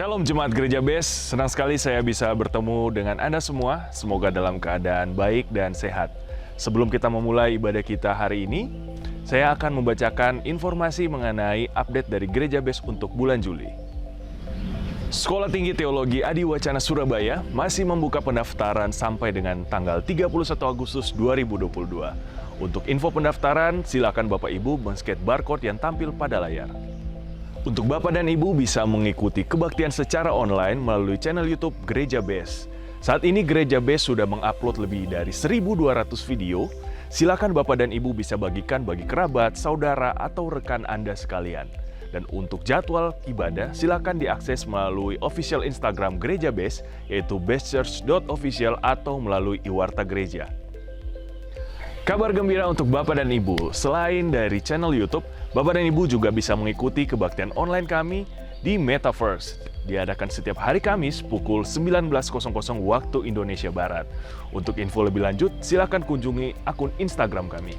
Shalom Jemaat Gereja BES, senang sekali saya bisa bertemu dengan Anda semua. Semoga dalam keadaan baik dan sehat. Sebelum kita memulai ibadah kita hari ini, saya akan membacakan informasi mengenai update dari Gereja BES untuk bulan Juli. Sekolah Tinggi Teologi Adi Wacana Surabaya masih membuka pendaftaran sampai dengan tanggal 31 Agustus 2022. Untuk info pendaftaran, silakan Bapak Ibu men-scan barcode yang tampil pada layar. Untuk Bapak dan Ibu bisa mengikuti kebaktian secara online melalui channel YouTube Gereja BES. Saat ini Gereja BES sudah mengupload lebih dari 1.200 video. Silakan Bapak dan Ibu bisa bagikan bagi kerabat, saudara, atau rekan Anda sekalian. Dan untuk jadwal ibadah, silakan diakses melalui official Instagram Gereja BES, yaitu bestchurch.official atau melalui Iwarta Gereja. Kabar gembira untuk Bapak dan Ibu, selain dari channel YouTube, Bapak dan Ibu juga bisa mengikuti kebaktian online kami di Metaverse. Diadakan setiap hari Kamis pukul 19.00 waktu Indonesia Barat. Untuk info lebih lanjut, silakan kunjungi akun Instagram kami.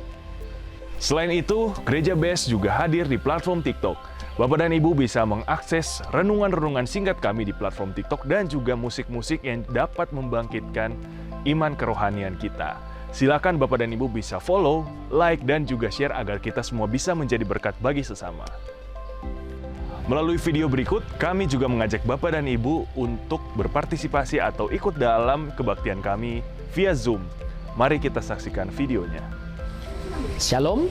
Selain itu, Gereja BES juga hadir di platform TikTok. Bapak dan Ibu bisa mengakses renungan-renungan singkat kami di platform TikTok dan juga musik-musik yang dapat membangkitkan iman kerohanian kita. Silakan Bapak dan Ibu bisa follow, like, dan juga share agar kita semua bisa menjadi berkat bagi sesama. Melalui video berikut, kami juga mengajak Bapak dan Ibu untuk berpartisipasi atau ikut dalam kebaktian kami via Zoom. Mari kita saksikan videonya. Shalom,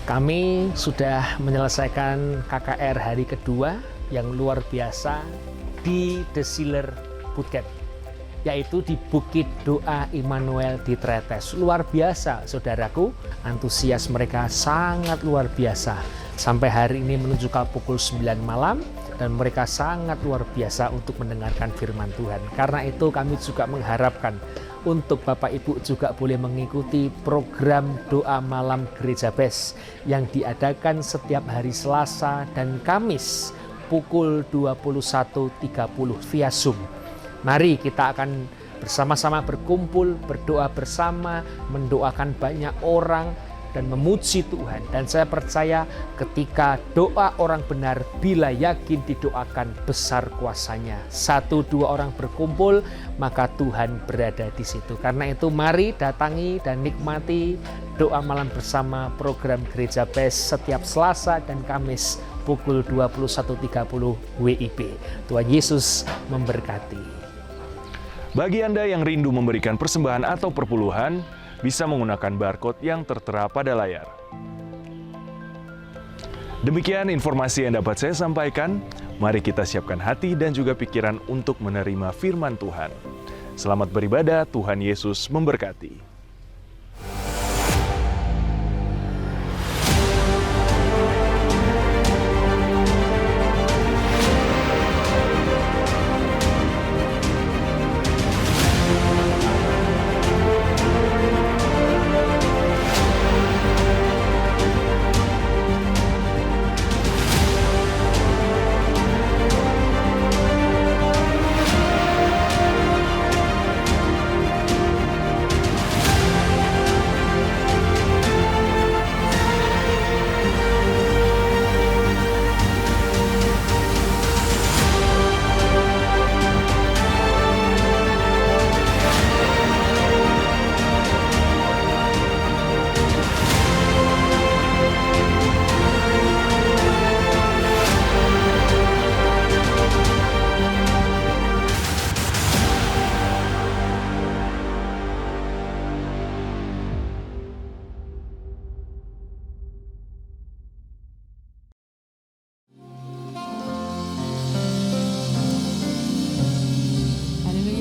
kami sudah menyelesaikan KKR hari kedua yang luar biasa di The Sealer Bootcamp, yaitu di Bukit Doa Immanuel di Tretes. Luar biasa, saudaraku, antusias mereka sangat luar biasa. Sampai hari ini menunjukkan pukul 9 malam, dan mereka sangat luar biasa untuk mendengarkan firman Tuhan. Karena itu kami juga mengharapkan untuk Bapak Ibu juga boleh mengikuti program doa malam Gereja BES yang diadakan setiap hari Selasa dan Kamis pukul 21.30 via Zoom. Mari kita akan bersama-sama berkumpul, berdoa bersama, mendoakan banyak orang, dan memuji Tuhan. Dan saya percaya ketika doa orang benar, bila yakin didoakan, besar kuasanya. 1-2 orang berkumpul, maka Tuhan berada di situ. Karena itu mari datangi dan nikmati doa malam bersama program Gereja BES setiap Selasa dan Kamis pukul 21.30 WIB. Tuhan Yesus memberkati. Bagi Anda yang rindu memberikan persembahan atau perpuluhan, bisa menggunakan barcode yang tertera pada layar. Demikian informasi yang dapat saya sampaikan. Mari kita siapkan hati dan juga pikiran untuk menerima firman Tuhan. Selamat beribadah, Tuhan Yesus memberkati.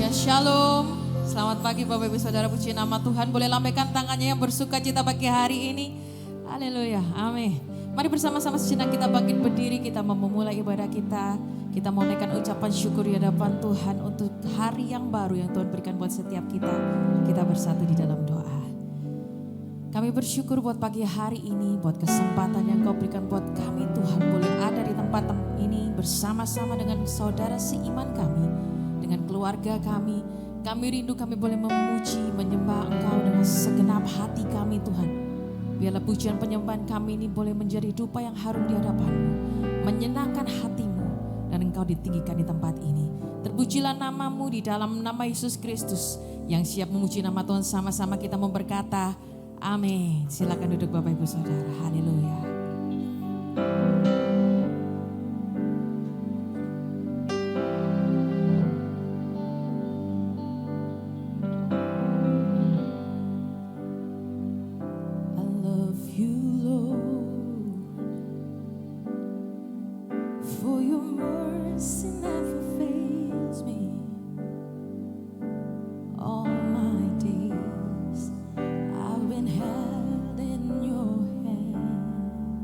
Shalom, selamat pagi Bapak Ibu Saudara, puji nama Tuhan. Boleh lambaikan tangannya yang bersuka cita pagi hari ini. Haleluya, amin. Mari bersama-sama sejenak kita bangkit berdiri, kita mau memulai ibadah kita. Kita mau naikkan ucapan syukur di hadapan Tuhan untuk hari yang baru yang Tuhan berikan buat setiap kita. Kita bersatu di dalam doa. Kami bersyukur buat pagi hari ini, buat kesempatan yang Kau berikan buat kami Tuhan. Boleh ada di tempat ini bersama-sama dengan saudara seiman kami, dengan keluarga kami. Kami rindu kami boleh memuji, menyembah Engkau dengan segenap hati kami Tuhan. Biarlah pujian penyembahan kami ini boleh menjadi dupa yang harum di hadapan-Mu, menyenangkan hati-Mu. Dan dan Engkau ditinggikan di tempat ini. Terpujilah namamu di dalam nama Yesus Kristus. Yang siap memuji nama Tuhan, sama-sama kita mau berkata, amin. Silakan duduk Bapak Ibu Saudara. Haleluya. I love you, Lord, for your mercy never fails me. All my days I've been held in your hand.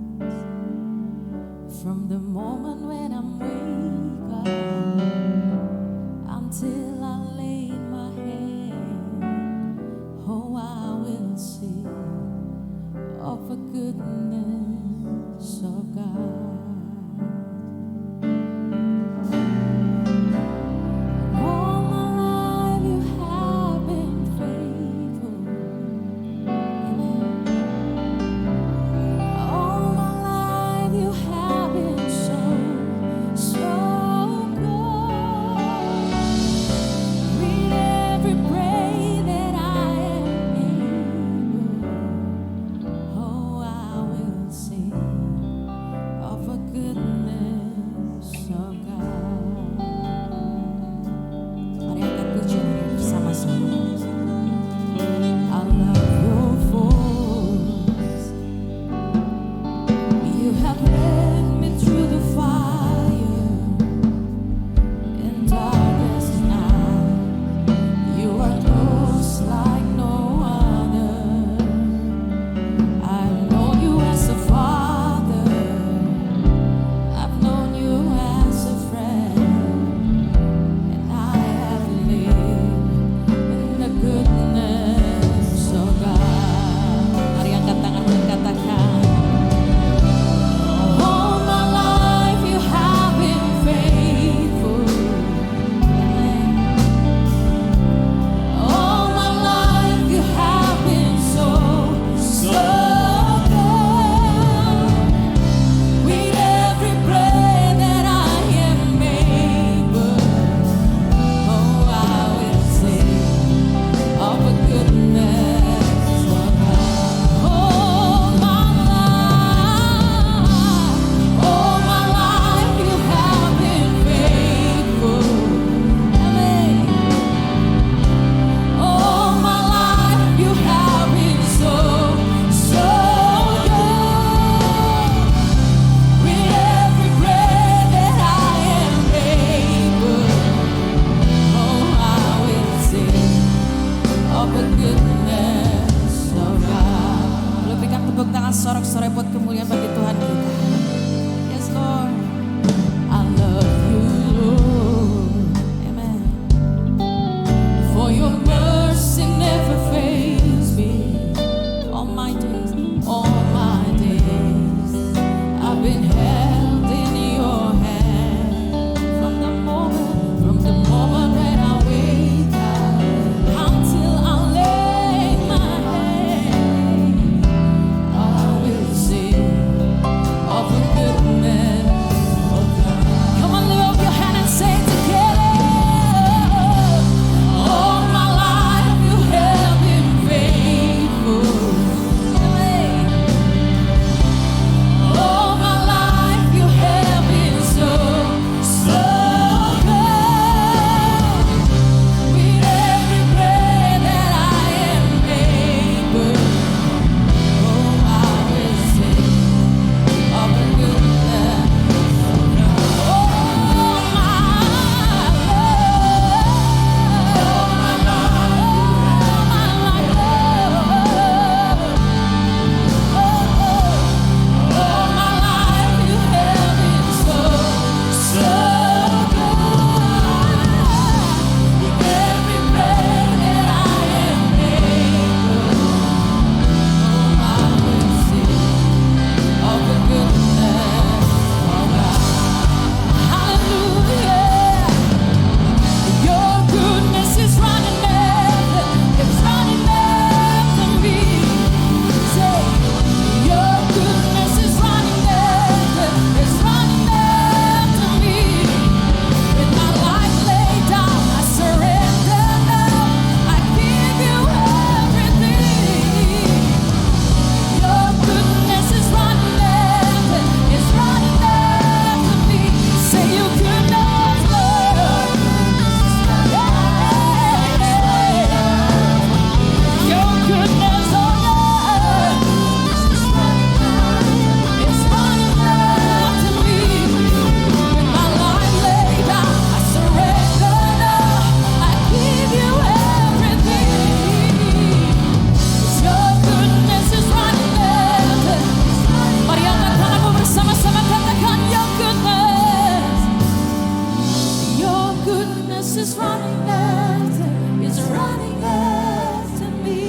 is running after, is running after me.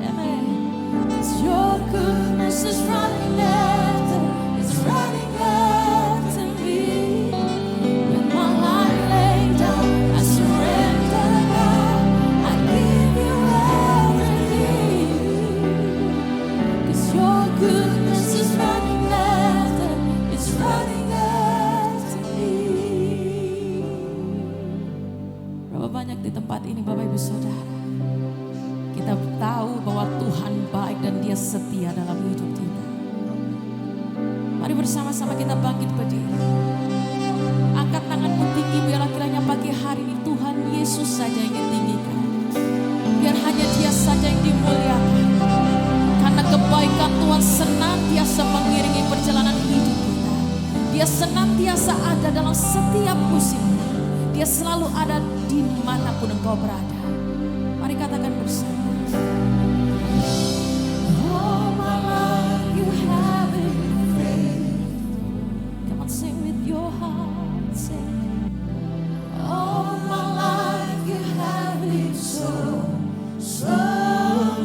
Amen. 'Cause your goodness is running after, is running after me. With my life laid down, I surrender now. I give you everything. 'Cause your goodness is running after, is running after me. Berapa banyak di tempat ini Bapak Ibu Saudara, kita tahu bahwa Tuhan baik dan Dia setia dalam hidup kita. Mari bersama-sama kita bangkit berdiri. Angkat tanganmu tinggi, biarlah kiranya pagi hari ini Tuhan Yesus saja yang ditinggikan. Biar hanya Dia saja yang dimuliakan. Karena kebaikan Tuhan senantiasa mengiringi perjalanan hidup kita. Dia senantiasa ada dalam setiap musim. Dia selalu ada dimanapun engkau berada. Mari katakan bersama. All my life you have been faithful. Come on, sing with your heart. Sing. All my life you have been so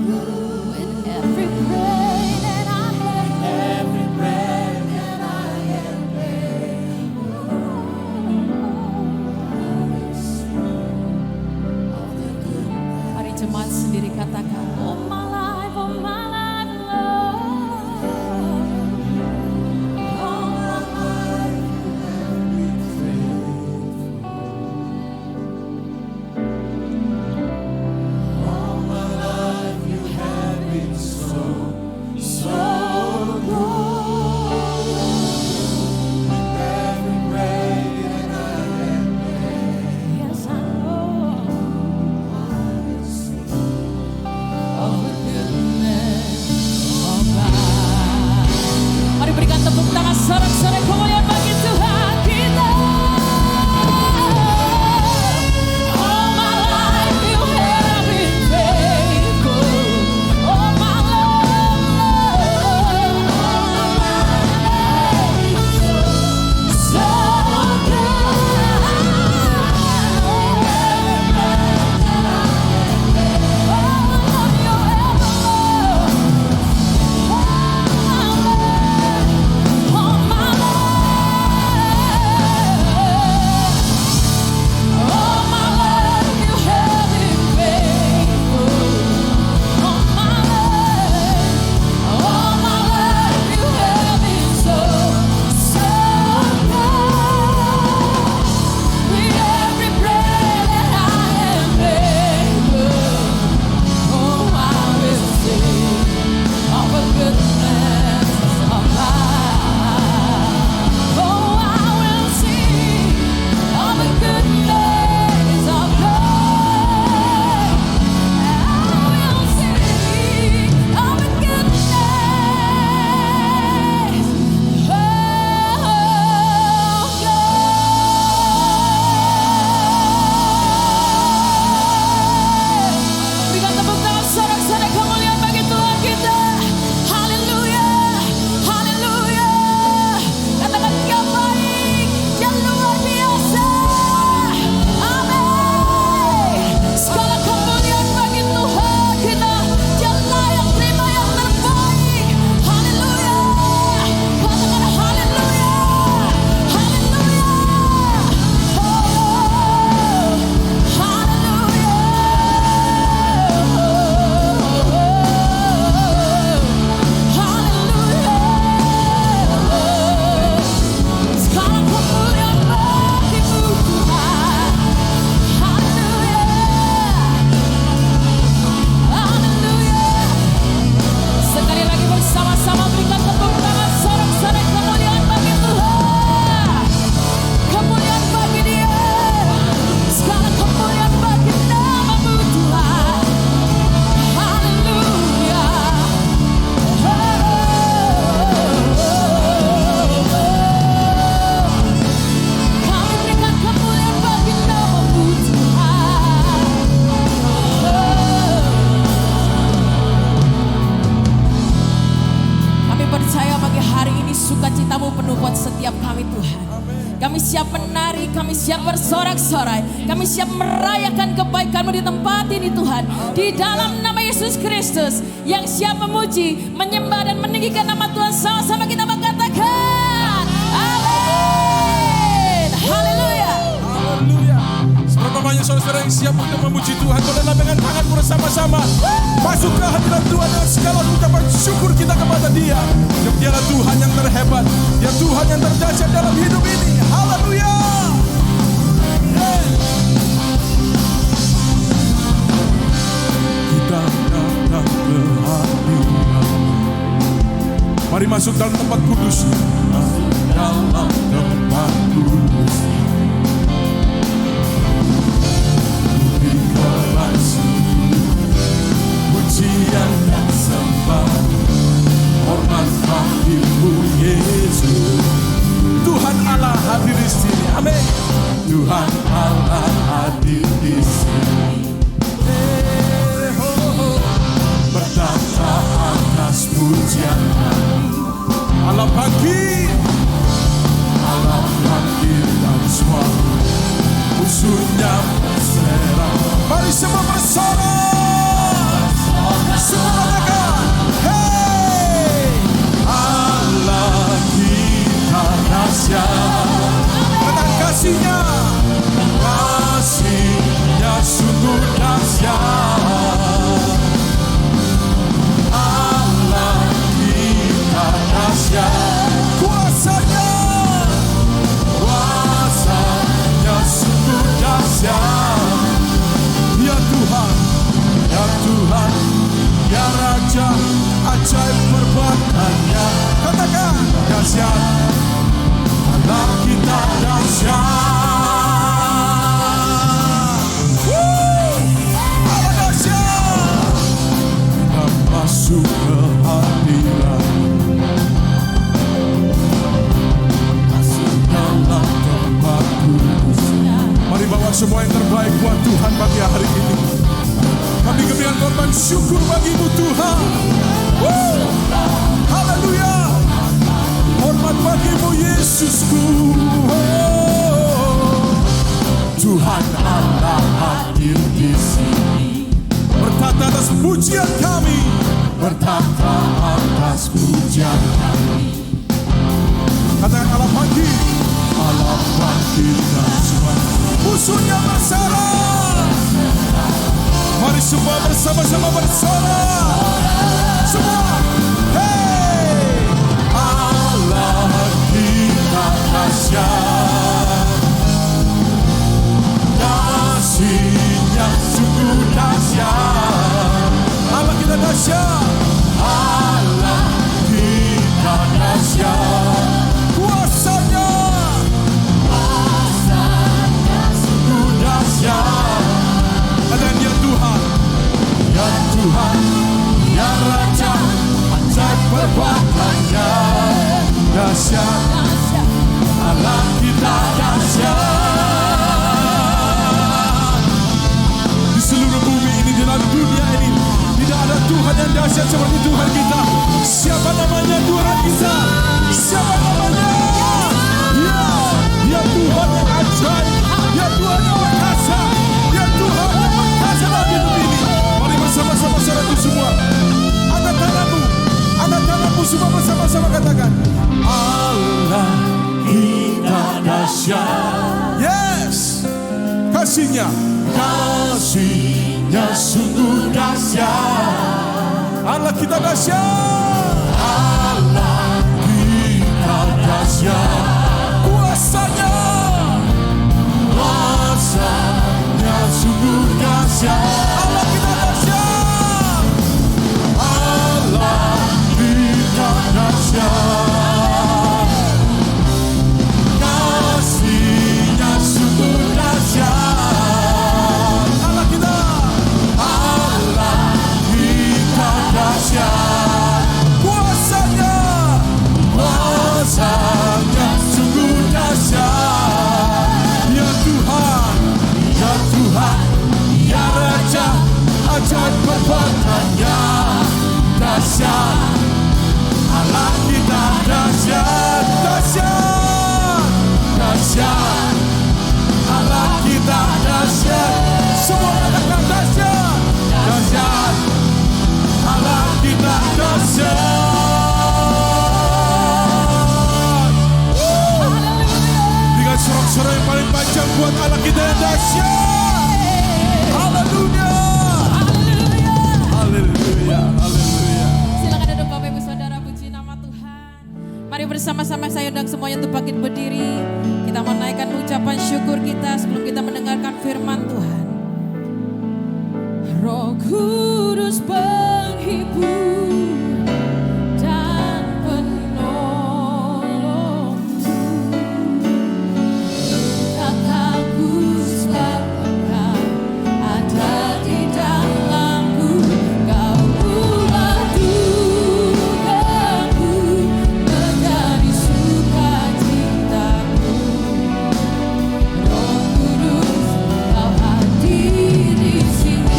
good. With every breath that I have, every breath that I am Mari jemaat sendiri katakan, oh my life, Lord. All my life you have been so good. Every breath that I am yes, I know. siap bersorak-sorai. Kami siap merayakan kebaikan-Mu di tempat ini Tuhan. Di dalam nama Yesus Kristus yang siap memuji, menyembah dan meninggikan nama Tuhan, sama-sama kita mengatakan amin. Haleluya. Haleluya. Seberapa banyak saudara yang siap untuk memuji Tuhan, boleh lambaikan tangan bersama-sama. Masuk ke hadirat Tuhan dengan segala ucapan syukur kita kepada Dia. Dialah Tuhan yang terhebat, Dia Tuhan yang terdahsyat dalam hidup ini. Haleluya. Kita datang ke hadirat. Mari masuk dalam tempat kudus. Dalam tempat kudus. Pujian dan sembah, hormat bagi-Mu Yesus. Tuhan Allah hadir di sini. Amin. Tuhan Allah hadir di sini. Bertata atas pujian Allah bangkit, Allah bangkit dan semua musuhnya berserah. Mari semua bersorak, semua katakan, hey, Allah kita dahsyat. Dengan kasih-Nya, kasih-Nya sungguh dahsyat. Allah kita dahsyat. Kuasa-Nya, kuasa-Nya sungguh dahsyat. Ya Tuhan, ya Tuhan, ya Raja, ajaib perbuatan-Nya. Katakan, dahsyat, Allah kita dahsyat. Allah dahsyat. Kita masuk ke hadirat, masuk dalam tempat kudus. Mari bawa semua yang terbaik buat Tuhan pagi hari ini. Kami gembirakan korban syukur bagi-Mu Tuhan. Haleluya. Hormat bagi-Mu Yesusku. Tuhan Allah hadir di sini. Bertata atas pujian kami. Bertata atas pujian kami. Katakan Allah bangkit. Allah bangkit dan semua musuhnya berserah. Mari semua bersama-sama bersorak. Semua, hey, Allah kita dahsyat. Kasih-Nya sungguh dahsyat. Allah kita dahsyat. Allah kita dahsyat. Kuasa-Nya, kuasa-Nya sungguh dahsyat. Dan ya Tuhan, ya Tuhan, ya Raja, ajaib perbuatan-Nya. Dahsyat, Allah kita dahsyat. Di seluruh bumi ini, di dalam dunia ini, tidak ada Tuhan yang dahsyat seperti Tuhan kita. Siapa namanya Tuhan kita? Siapa namanya? Ya Tuhan yang ajaib, ya Tuhan yang perkasa, ya Tuhan yang perkasa dalam hidup ini. Mari bersama-sama saudara itu semua. Angkat tanganmu semua bersama-sama katakan, Allah kita dahsyat. Yes, kasih-Nya, kasih-Nya sungguh dahsyat. Allah kita dahsyat. Allah kita dahsyat. Kuasa-Nya, kuasa-Nya sungguh dahsyat. Allah kita dahsyat. Allah kita dahsyat. Kasih-Nya sungguh dahsyat. Allah kita dahsyat. Kuasa-Nya, kuasa-Nya kita yang dahsyat. Haleluya. Haleluya. Haleluya. Silakan duduk Bapak Ibu Saudara, puji nama Tuhan. Mari bersama-sama saya undang semuanya untuk bangkit berdiri. Kita menaikkan ucapan syukur kita sebelum kita mendengarkan firman Tuhan. Roh Kudus penghibur dan penolongku, tak takut sebab Engkau ada di dalamku. Kau ubah dukaku menjadi sukacitaku. Roh Kudus, Kau hadir di sini.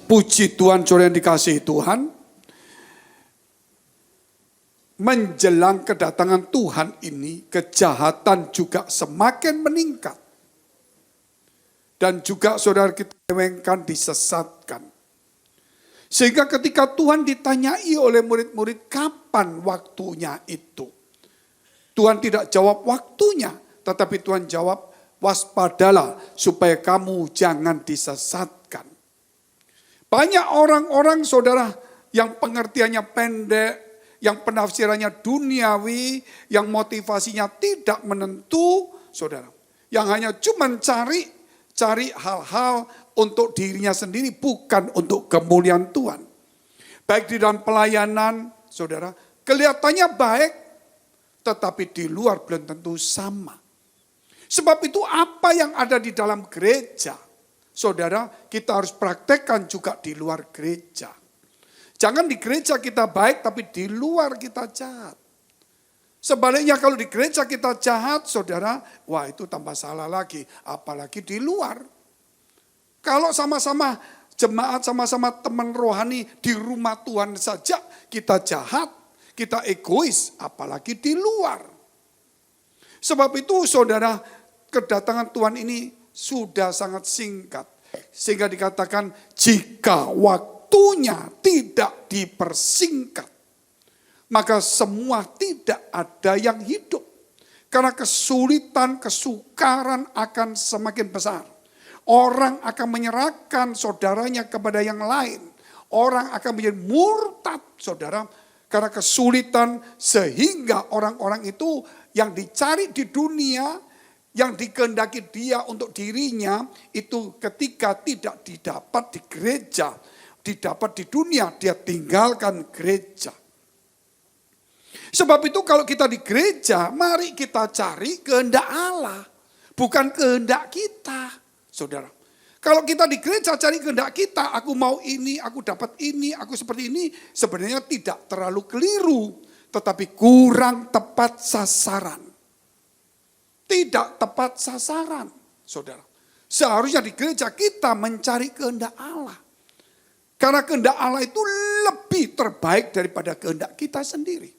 Puji Tuhan, saudara yang dikasihi Tuhan. Menjelang kedatangan Tuhan ini, kejahatan juga semakin meningkat. Dan juga saudara kita lewengkan, disesatkan. Sehingga ketika Tuhan ditanyai oleh murid-murid kapan waktunya itu. Tuhan tidak jawab waktunya, tetapi Tuhan jawab waspadalah supaya kamu jangan disesatkan. Banyak orang-orang saudara yang pengertiannya pendek, yang penafsirannya duniawi, yang motivasinya tidak menentu, saudara. Yang hanya cuma cari hal-hal untuk dirinya sendiri, bukan untuk kemuliaan Tuhan. Baik di dalam pelayanan, saudara, kelihatannya baik, tetapi di luar belum tentu sama. Sebab itu apa yang ada di dalam gereja, saudara, kita harus praktekkan juga di luar gereja. Jangan di gereja kita baik, tapi di luar kita jahat. Sebaliknya kalau di gereja kita jahat, saudara, wah itu tambah salah lagi. Apalagi di luar. Kalau sama-sama jemaat, sama-sama teman rohani di rumah Tuhan saja kita jahat, kita egois, apalagi di luar. Sebab itu saudara, kedatangan Tuhan ini sudah sangat singkat. Sehingga dikatakan jika waktunya tidak dipersingkat, maka semua tidak ada yang hidup. Karena kesulitan, kesukaran akan semakin besar. Orang akan menyerahkan saudaranya kepada yang lain. Orang akan menjadi murtad, saudara. Karena kesulitan sehingga orang-orang itu yang dicari di dunia, yang dikehendaki dia untuk dirinya, itu ketika tidak didapat di gereja, didapat di dunia, dia tinggalkan gereja. Sebab itu kalau kita di gereja, mari kita cari kehendak Allah, bukan kehendak kita, saudara. Kalau kita di gereja cari kehendak kita, aku mau ini, aku dapat ini, aku seperti ini, sebenarnya tidak terlalu keliru, tetapi kurang tepat sasaran. Tidak tepat sasaran, saudara. Seharusnya di gereja kita mencari kehendak Allah. Karena kehendak Allah itu lebih terbaik daripada kehendak kita sendiri.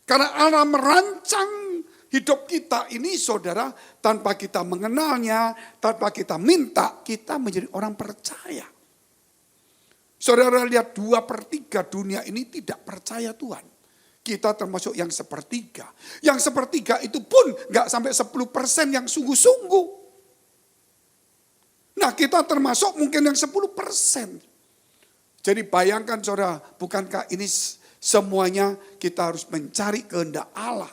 Karena Allah merancang Hidup kita ini saudara, tanpa kita mengenalnya, tanpa kita minta, kita menjadi orang percaya. Saudara lihat 2/3 dunia ini tidak percaya Tuhan. Kita termasuk yang sepertiga. Yang sepertiga itu pun gak sampai 10% yang sungguh-sungguh. Nah kita termasuk mungkin yang 10%. Jadi bayangkan saudara, bukankah ini semuanya kita harus mencari kehendak Allah.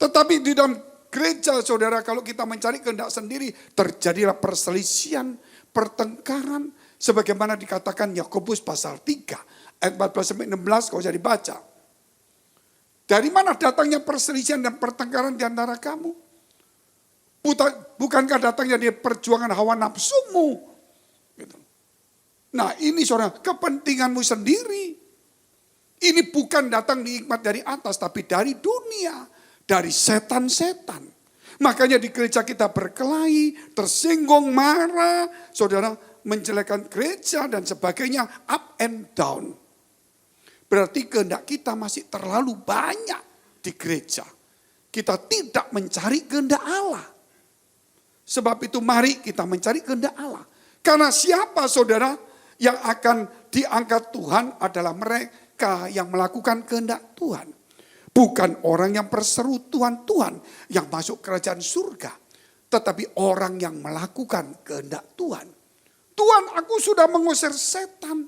Tetapi di dalam gereja saudara, kalau kita mencari kehendak sendiri, terjadilah perselisihan, pertengkaran, sebagaimana dikatakan Yakobus pasal 3, ayat 14-16, kalau bisa dibaca. Dari mana datangnya perselisihan dan pertengkaran di antara kamu? Bukankah datangnya dari perjuangan hawa nafsumu? Gitu. Nah ini saudara, kepentinganmu sendiri. Ini bukan datang nikmat dari atas, tapi dari dunia. Dari setan-setan. Makanya di gereja kita berkelahi, tersinggung, marah, saudara, menjelekkan gereja dan sebagainya, up and down. Berarti kehendak kita masih terlalu banyak di gereja. Kita tidak mencari kehendak Allah. Sebab itu mari kita mencari kehendak Allah. Karena siapa saudara yang akan diangkat Tuhan adalah mereka yang melakukan kehendak Tuhan. Bukan orang yang berseru Tuhan, Tuhan yang masuk kerajaan surga. Tetapi orang yang melakukan kehendak Tuhan. Tuhan, aku sudah mengusir setan.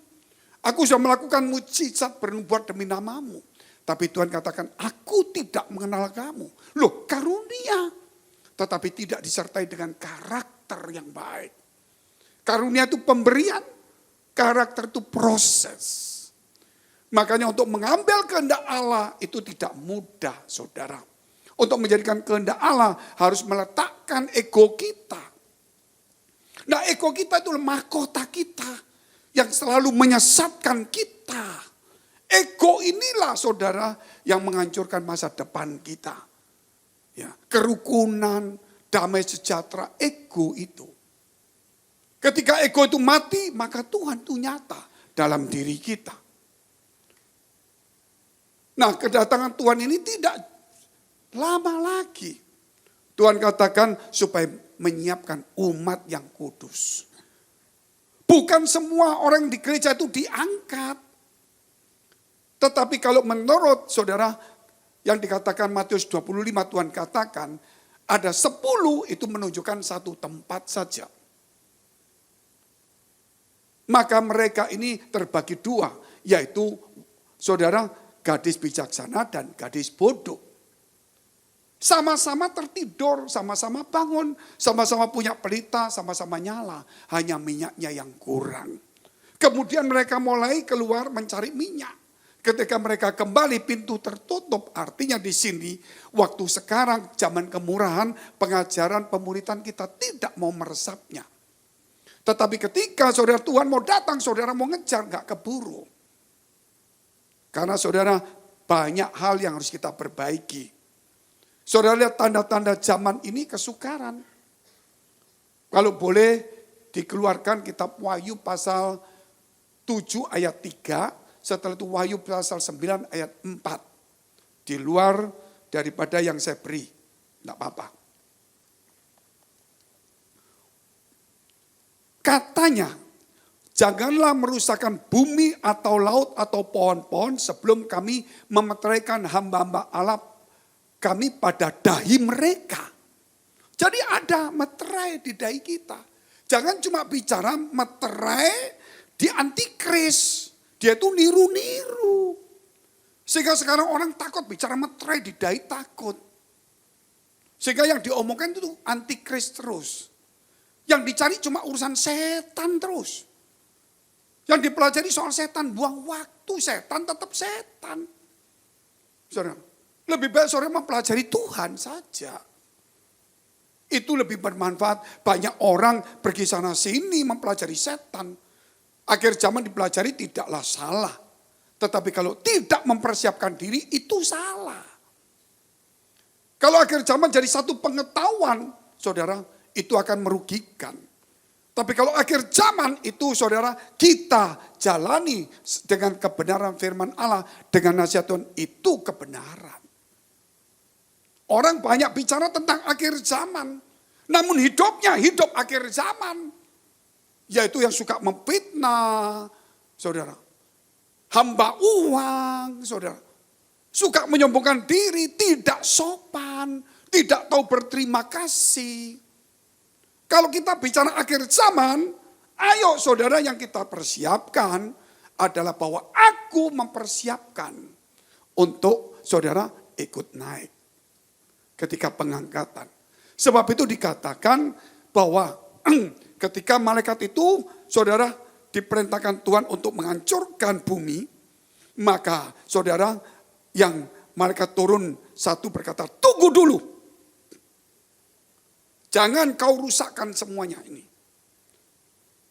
Aku sudah melakukan mujizat bernubuat demi namamu. Tapi Tuhan katakan, aku tidak mengenal kamu. Loh, karunia. Tetapi tidak disertai dengan karakter yang baik. Karunia itu pemberian, karakter itu proses. Makanya untuk mengambil kehendak Allah itu tidak mudah, saudara. Untuk menjadikan kehendak Allah harus meletakkan ego kita. Nah ego kita itu mahkota kita yang selalu menyesatkan kita. Ego inilah saudara yang menghancurkan masa depan kita. Ya, kerukunan, damai sejahtera, ego itu. Ketika ego itu mati, maka Tuhan itu nyata dalam diri kita. Nah kedatangan Tuhan ini tidak lama lagi. Tuhan katakan supaya menyiapkan umat yang kudus. Bukan semua orang di gereja itu diangkat. Tetapi kalau menurut saudara yang dikatakan Matius 25 Tuhan katakan ada 10 itu menunjukkan satu tempat saja. Maka mereka ini terbagi 2 yaitu saudara gadis bijaksana dan gadis bodoh. Sama-sama tertidur, sama-sama bangun, sama-sama punya pelita, sama-sama nyala. Hanya minyaknya yang kurang. Kemudian mereka mulai keluar mencari minyak. Ketika mereka kembali pintu tertutup, artinya di sini waktu sekarang zaman kemurahan, pengajaran pemuritan kita tidak mau meresapnya. Tetapi ketika saudara Tuhan mau datang, saudara mau ngejar, gak keburu. Karena saudara banyak hal yang harus kita perbaiki. Saudara lihat tanda-tanda zaman ini kesukaran. Kalau boleh dikeluarkan kitab Wahyu pasal 7 ayat 3. Setelah itu Wahyu pasal 9 ayat 4. Di luar daripada yang saya beri. Tidak apa-apa. Katanya, janganlah merusakkan bumi atau laut atau pohon-pohon sebelum kami memeteraikan hamba-hamba Allah kami pada dahi mereka. Jadi ada meterai di dahi kita. Jangan cuma bicara meterai di antikris. Dia itu niru-niru. Sehingga sekarang orang takut bicara meterai di dahi takut. Sehingga yang diomongkan itu antikris terus. Yang dicari cuma urusan setan terus. Yang dipelajari soal setan, buang waktu, setan tetap setan. Saudara, lebih baik saudara mempelajari Tuhan saja. Itu lebih bermanfaat. Banyak orang pergi sana sini mempelajari setan. Akhir zaman dipelajari tidaklah salah. Tetapi kalau tidak mempersiapkan diri itu salah. Kalau akhir zaman jadi satu pengetahuan, saudara, itu akan merugikan. Tapi kalau akhir zaman itu saudara kita jalani dengan kebenaran firman Allah. Dengan nasihat Tuhan itu kebenaran. Orang banyak bicara tentang akhir zaman. Namun hidupnya hidup akhir zaman. Yaitu yang suka memfitnah, saudara. Hamba uang, saudara. Suka menyombongkan diri, tidak sopan, tidak tahu berterima kasih. Kalau kita bicara akhir zaman, ayo saudara, yang kita persiapkan adalah bahwa aku mempersiapkan untuk saudara ikut naik ketika pengangkatan. Sebab itu dikatakan bahwa ketika malaikat itu saudara diperintahkan Tuhan untuk menghancurkan bumi, maka saudara yang malaikat turun satu berkata, tunggu dulu. Jangan kau rusakkan semuanya ini.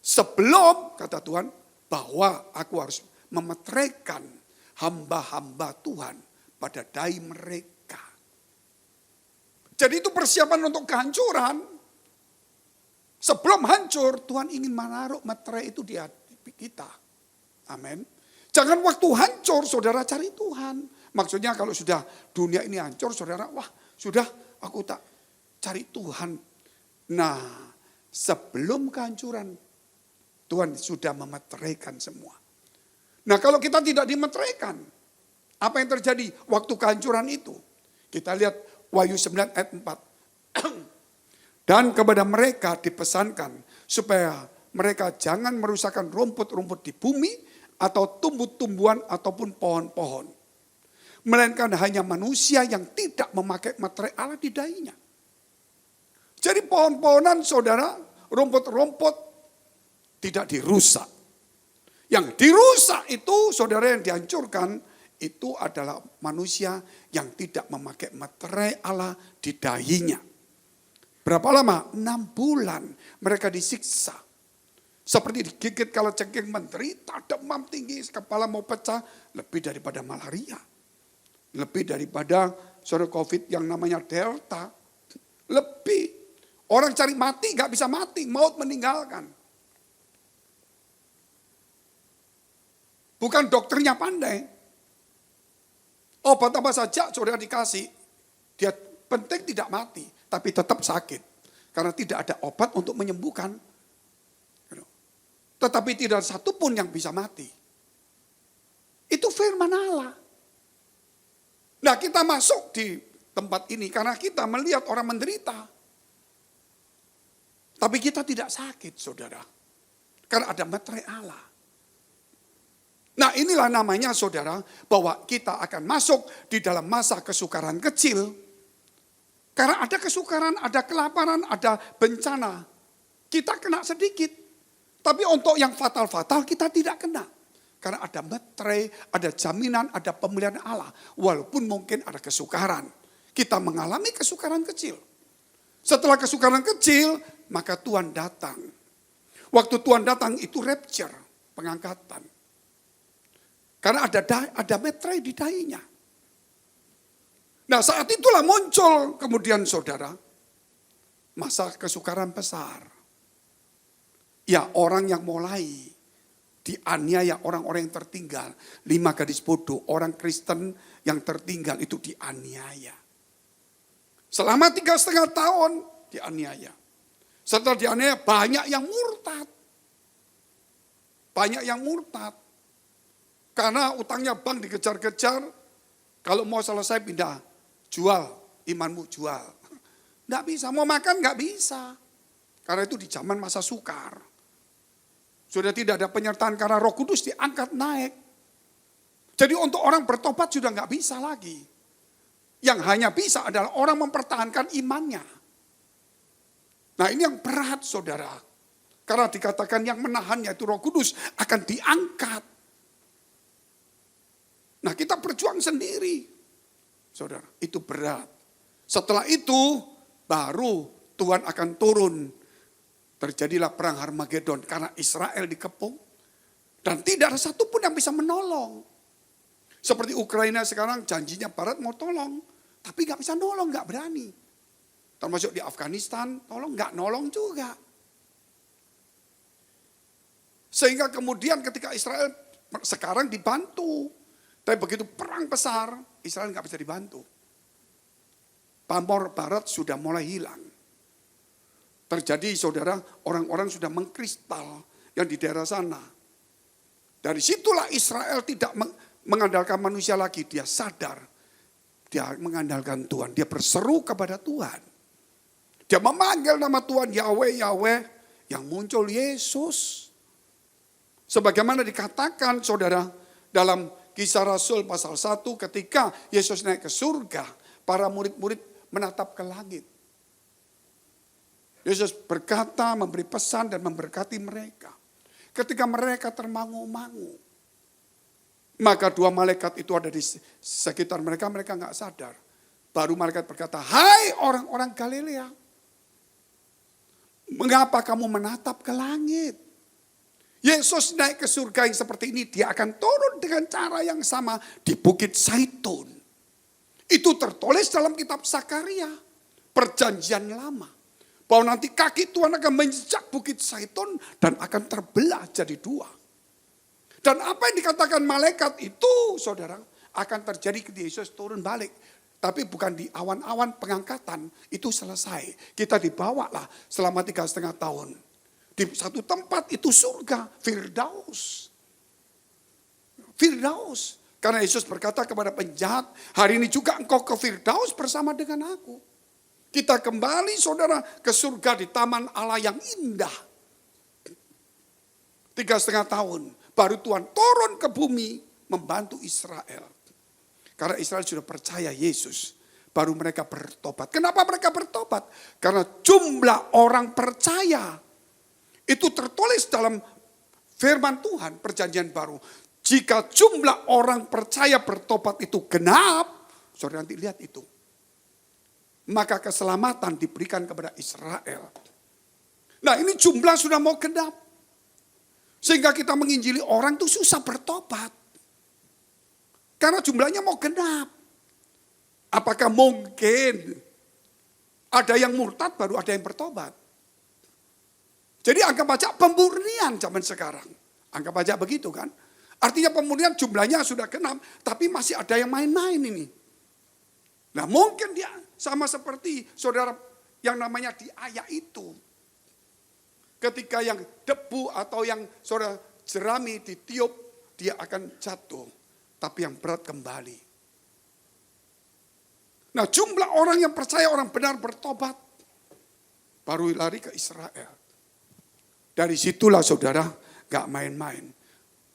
Sebelum, kata Tuhan, bahwa aku harus memeteraikan hamba-hamba Tuhan pada dai mereka. Jadi itu persiapan untuk kehancuran. Sebelum hancur, Tuhan ingin menaruh materai itu di hati kita. Amin. Jangan waktu hancur, saudara cari Tuhan. Maksudnya kalau sudah dunia ini hancur, saudara, wah sudah aku tak cari Tuhan. Nah, sebelum kehancuran, Tuhan sudah memeteraikan semua. Nah, kalau kita tidak dimeteraikan, apa yang terjadi waktu kehancuran itu? Kita lihat Wahyu 9 ayat 4. Dan kepada mereka dipesankan supaya mereka jangan merusakkan rumput-rumput di bumi atau tumbuh-tumbuhan ataupun pohon-pohon. Melainkan hanya manusia yang tidak memakai materai Allah di dainya. Jadi pohon-pohonan saudara, rumput-rumput tidak dirusak. Yang dirusak itu saudara yang dihancurkan itu adalah manusia yang tidak memakai materai Allah di dainya. Berapa lama? 6 bulan mereka disiksa. Seperti digigit kalau cengking menderita, demam tinggi, kepala mau pecah, lebih daripada malaria. Lebih daripada saudara COVID yang namanya Delta. Lebih. Orang cari mati gak bisa mati, maut meninggalkan. Bukan dokternya pandai. Obat apa saja saudara dikasih, dia penting tidak mati, tapi tetap sakit. Karena tidak ada obat untuk menyembuhkan. Tetapi tidak ada satupun yang bisa mati. Itu firman Allah. Nah, kita masuk di tempat ini karena kita melihat orang menderita. Tapi kita tidak sakit, saudara. Karena ada materai Allah. Nah, inilah namanya, saudara, bahwa kita akan masuk di dalam masa kesukaran kecil. Karena ada kesukaran, ada kelaparan, ada bencana. Kita kena sedikit. Tapi untuk yang fatal-fatal kita tidak kena. Karena ada materai, ada jaminan, ada pemeliharaan Allah. Walaupun mungkin ada kesukaran. Kita mengalami kesukaran kecil. Setelah kesukaran kecil, maka Tuhan datang. Waktu Tuhan datang itu rapture, pengangkatan. Karena ada materai di dainya. Nah, saat itulah muncul kemudian saudara, masa kesukaran besar. Ya, orang yang mulai dianiaya orang-orang yang tertinggal. 5 gadis bodoh, orang Kristen yang tertinggal itu dianiaya. Selama 3,5 tahun dianiaya. Setelah dianiaya banyak yang murtad. Banyak yang murtad. Karena utangnya bank dikejar-kejar. Kalau mau selesai pindah, jual, imanmu jual. Nggak bisa, mau makan nggak bisa. Karena itu di zaman masa sukar. Sudah tidak ada penyertaan karena Roh Kudus diangkat naik. Jadi untuk orang bertobat sudah nggak bisa lagi. Yang hanya bisa adalah orang mempertahankan imannya. Nah, ini yang berat, saudara. Karena dikatakan yang menahan yaitu Roh Kudus akan diangkat. Nah, kita berjuang sendiri. Saudara, itu berat. Setelah itu baru Tuhan akan turun. Terjadilah perang Harmagedon karena Israel dikepung. Dan tidak ada satupun yang bisa menolong. Seperti Ukraina sekarang janjinya Barat mau tolong. Tapi gak bisa nolong, gak berani. Termasuk di Afghanistan, tolong gak nolong juga. Sehingga kemudian ketika Israel sekarang dibantu. Tapi begitu perang besar, Israel gak bisa dibantu. pamor barat sudah mulai hilang. Terjadi saudara, orang-orang sudah mengkristal yang di daerah sana. Dari situlah Israel tidak mengandalkan manusia lagi. Dia sadar, dia mengandalkan Tuhan. Dia berseru kepada Tuhan. Dia memanggil nama Tuhan Yahweh, Yahweh, yang muncul Yesus. Sebagaimana dikatakan saudara dalam Kisah Rasul pasal 1 ketika Yesus naik ke surga, para murid-murid menatap ke langit. Yesus berkata, memberi pesan dan memberkati mereka. Ketika mereka termangu-mangu, maka dua malaikat itu ada di sekitar mereka, mereka nggak sadar. Baru malaikat berkata, hai orang-orang Galilea, mengapa kamu menatap ke langit? Yesus naik ke surga yang seperti ini, dia akan turun dengan cara yang sama di Bukit Zaitun. Itu tertulis dalam kitab Zakaria, perjanjian lama. Bahwa nanti kaki Tuhan akan menjejak Bukit Zaitun dan akan terbelah jadi dua. Dan apa yang dikatakan malaikat itu, saudara, akan terjadi ketika Yesus turun balik. Tapi bukan di awan-awan pengangkatan, itu selesai. Kita dibawalah selama 3,5 tahun. Di satu tempat itu surga, Firdaus. Firdaus. Karena Yesus berkata kepada penjahat, hari ini juga engkau ke Firdaus bersama dengan aku. Kita kembali saudara ke surga di taman Allah yang indah. 3,5 tahun, baru Tuhan turun ke bumi membantu Israel. Karena Israel sudah percaya Yesus, baru mereka bertobat. Kenapa mereka bertobat? Karena jumlah orang percaya. Itu tertulis dalam firman Tuhan perjanjian baru. Jika jumlah orang percaya bertobat itu genap, saudara nanti lihat itu. Maka keselamatan diberikan kepada Israel. Nah ini jumlah sudah mau genap. Sehingga kita menginjili orang itu susah bertobat. Karena jumlahnya mau genap. Apakah mungkin ada yang murtad baru ada yang bertobat? Jadi anggap aja pemurnian zaman sekarang. Anggap aja begitu kan. Artinya pemurnian jumlahnya sudah genap. Tapi masih ada yang main-main ini. Nah mungkin dia sama seperti saudara yang namanya diayak itu. Ketika yang debu atau yang saudara jerami ditiup, dia akan jatuh. Tapi yang berat kembali. Nah jumlah orang yang percaya orang benar bertobat. Baru lari ke Israel. Dari situlah saudara gak main-main.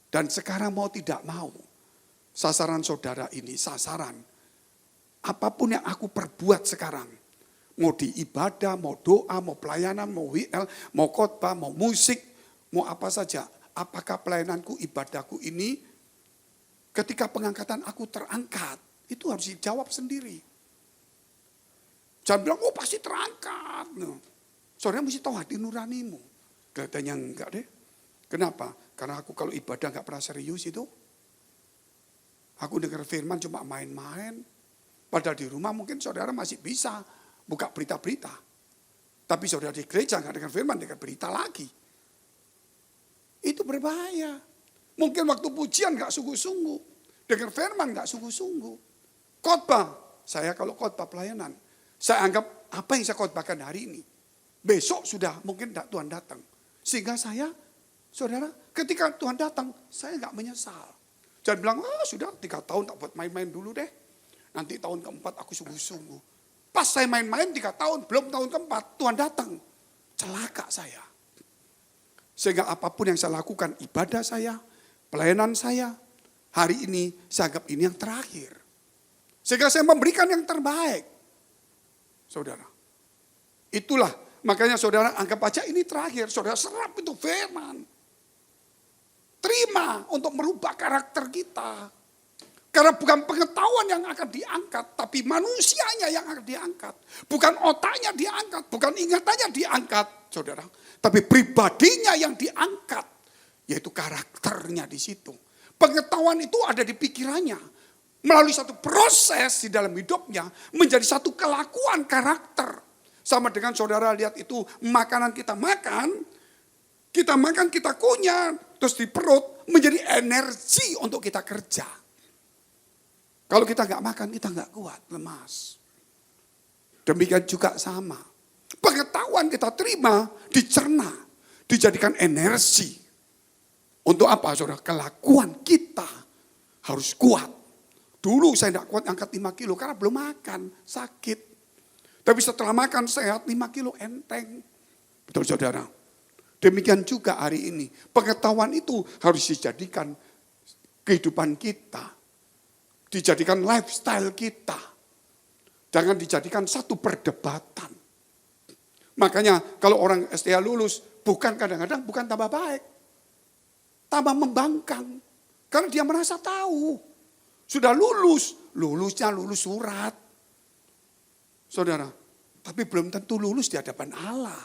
Dan sekarang mau tidak mau. Sasaran saudara ini, sasaran. Apapun yang aku perbuat sekarang. Mau di ibadah, mau doa, mau pelayanan, mau WL, mau khotbah, mau musik, mau apa saja. Apakah pelayananku, ibadahku ini ketika pengangkatan aku terangkat. Itu harus dijawab sendiri. Jangan bilang, oh pasti terangkat. No. Saudara mesti tahu hati nuranimu. Kelihatannya enggak deh. Kenapa? Karena aku kalau ibadah enggak pernah serius itu. Aku dengar firman cuma main-main. Padahal di rumah mungkin saudara masih bisa buka berita-berita. Tapi saudara di gereja enggak dengar firman, dengar berita lagi. Itu berbahaya. Mungkin waktu pujian enggak sungguh-sungguh. Dengar firman enggak sungguh-sungguh. Khotbah. Saya kalau khotbah pelayanan. Saya anggap apa yang saya khotbahkan hari ini. Besok sudah mungkin Tuhan datang. Sehingga saya, saudara, ketika Tuhan datang, saya enggak menyesal. Jangan bilang, sudah 3 tahun tak buat main-main dulu deh. Nanti tahun keempat aku sungguh-sungguh. Pas saya main-main 3 tahun, belum tahun keempat, Tuhan datang. Celaka saya. Sehingga apapun yang saya lakukan, ibadah saya, pelayanan saya, hari ini saya anggap ini yang terakhir. Sehingga saya memberikan yang terbaik. Saudara, itulah. Makanya saudara anggap aja ini terakhir. Saudara serap itu firman. Terima untuk merubah karakter kita. Karena bukan pengetahuan yang akan diangkat. Tapi manusianya yang akan diangkat. Bukan otaknya diangkat. Bukan ingatannya diangkat. Saudara. Tapi pribadinya yang diangkat. Yaitu karakternya di situ. Pengetahuan itu ada di pikirannya. Melalui satu proses di dalam hidupnya. Menjadi satu kelakuan karakter. Sama dengan saudara lihat itu makanan kita makan, kita kunyah, terus di perut menjadi energi untuk kita kerja. Kalau kita nggak makan, kita nggak kuat, lemas. Demikian juga sama. Pengetahuan kita terima, dicerna, dijadikan energi. Untuk apa saudara? Kelakuan kita harus kuat. Dulu saya tidak kuat angkat 5 kilo karena belum makan, sakit. Tapi setelah makan sehat 5 kilo enteng. Betul saudara? Demikian juga hari ini. Pengetahuan itu harus dijadikan kehidupan kita. Dijadikan lifestyle kita. Jangan dijadikan satu perdebatan. Makanya kalau orang STH lulus, bukan kadang-kadang bukan tambah baik. Tambah membangkang. Karena dia merasa tahu. Sudah lulusnya lulus surat. Saudara, tapi belum tentu lulus di hadapan Allah.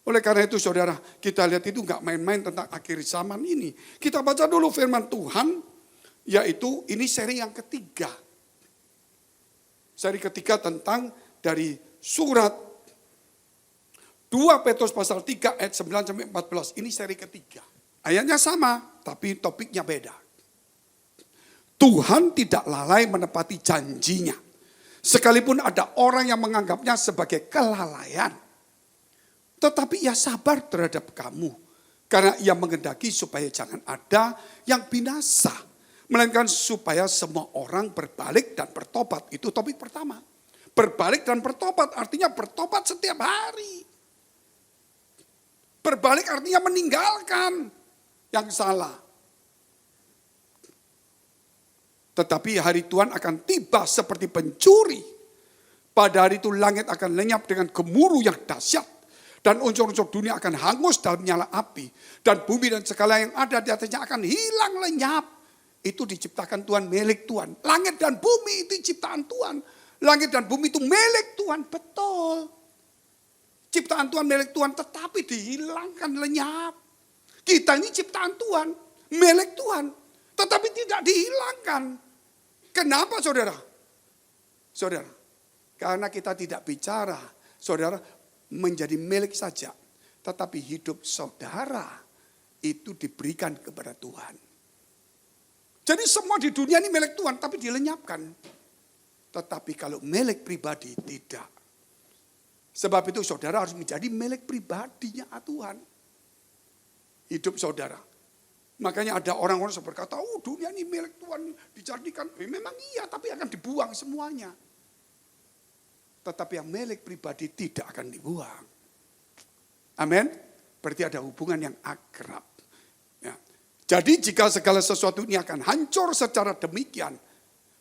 Oleh karena itu saudara, kita lihat itu enggak main-main tentang akhir zaman ini. Kita baca dulu firman Tuhan, yaitu ini seri yang ketiga. Seri ketiga tentang dari surat 2 Petrus pasal 3 ayat 9-14. Ini seri ketiga. Ayatnya sama, tapi topiknya beda. Tuhan tidak lalai menepati janjinya. Sekalipun ada orang yang menganggapnya sebagai kelalaian. Tetapi ia sabar terhadap kamu. Karena ia mengendaki supaya jangan ada yang binasa. Melainkan supaya semua orang berbalik dan bertobat. Itu topik pertama. Berbalik dan bertobat artinya bertobat setiap hari. Berbalik artinya meninggalkan yang salah. Tetapi hari Tuhan akan tiba seperti pencuri. Pada hari itu langit akan lenyap dengan gemuruh yang dahsyat. Dan unsur-unsur dunia akan hangus dalam nyala api. Dan bumi dan segala yang ada di atasnya akan hilang lenyap. Itu diciptakan Tuhan, milik Tuhan. Langit dan bumi itu ciptaan Tuhan. Langit dan bumi itu milik Tuhan, betul. Ciptaan Tuhan milik Tuhan tetapi dihilangkan lenyap. Kita ini ciptaan Tuhan, milik Tuhan. Tetapi tidak dihilangkan. Kenapa saudara? Saudara, karena kita tidak bicara, saudara menjadi milik saja. Tetapi hidup saudara itu diberikan kepada Tuhan. Jadi semua di dunia ini milik Tuhan, tapi dilenyapkan. Tetapi kalau milik pribadi tidak. Sebab itu saudara harus menjadi milik pribadinya Tuhan. Hidup saudara. Makanya ada orang-orang yang berkata, oh dunia ini milik Tuhan dijadikan. Memang iya, tapi akan dibuang semuanya. Tetapi yang milik pribadi tidak akan dibuang. Amin. Berarti ada hubungan yang akrab. Ya. Jadi jika segala sesuatu ini akan hancur secara demikian.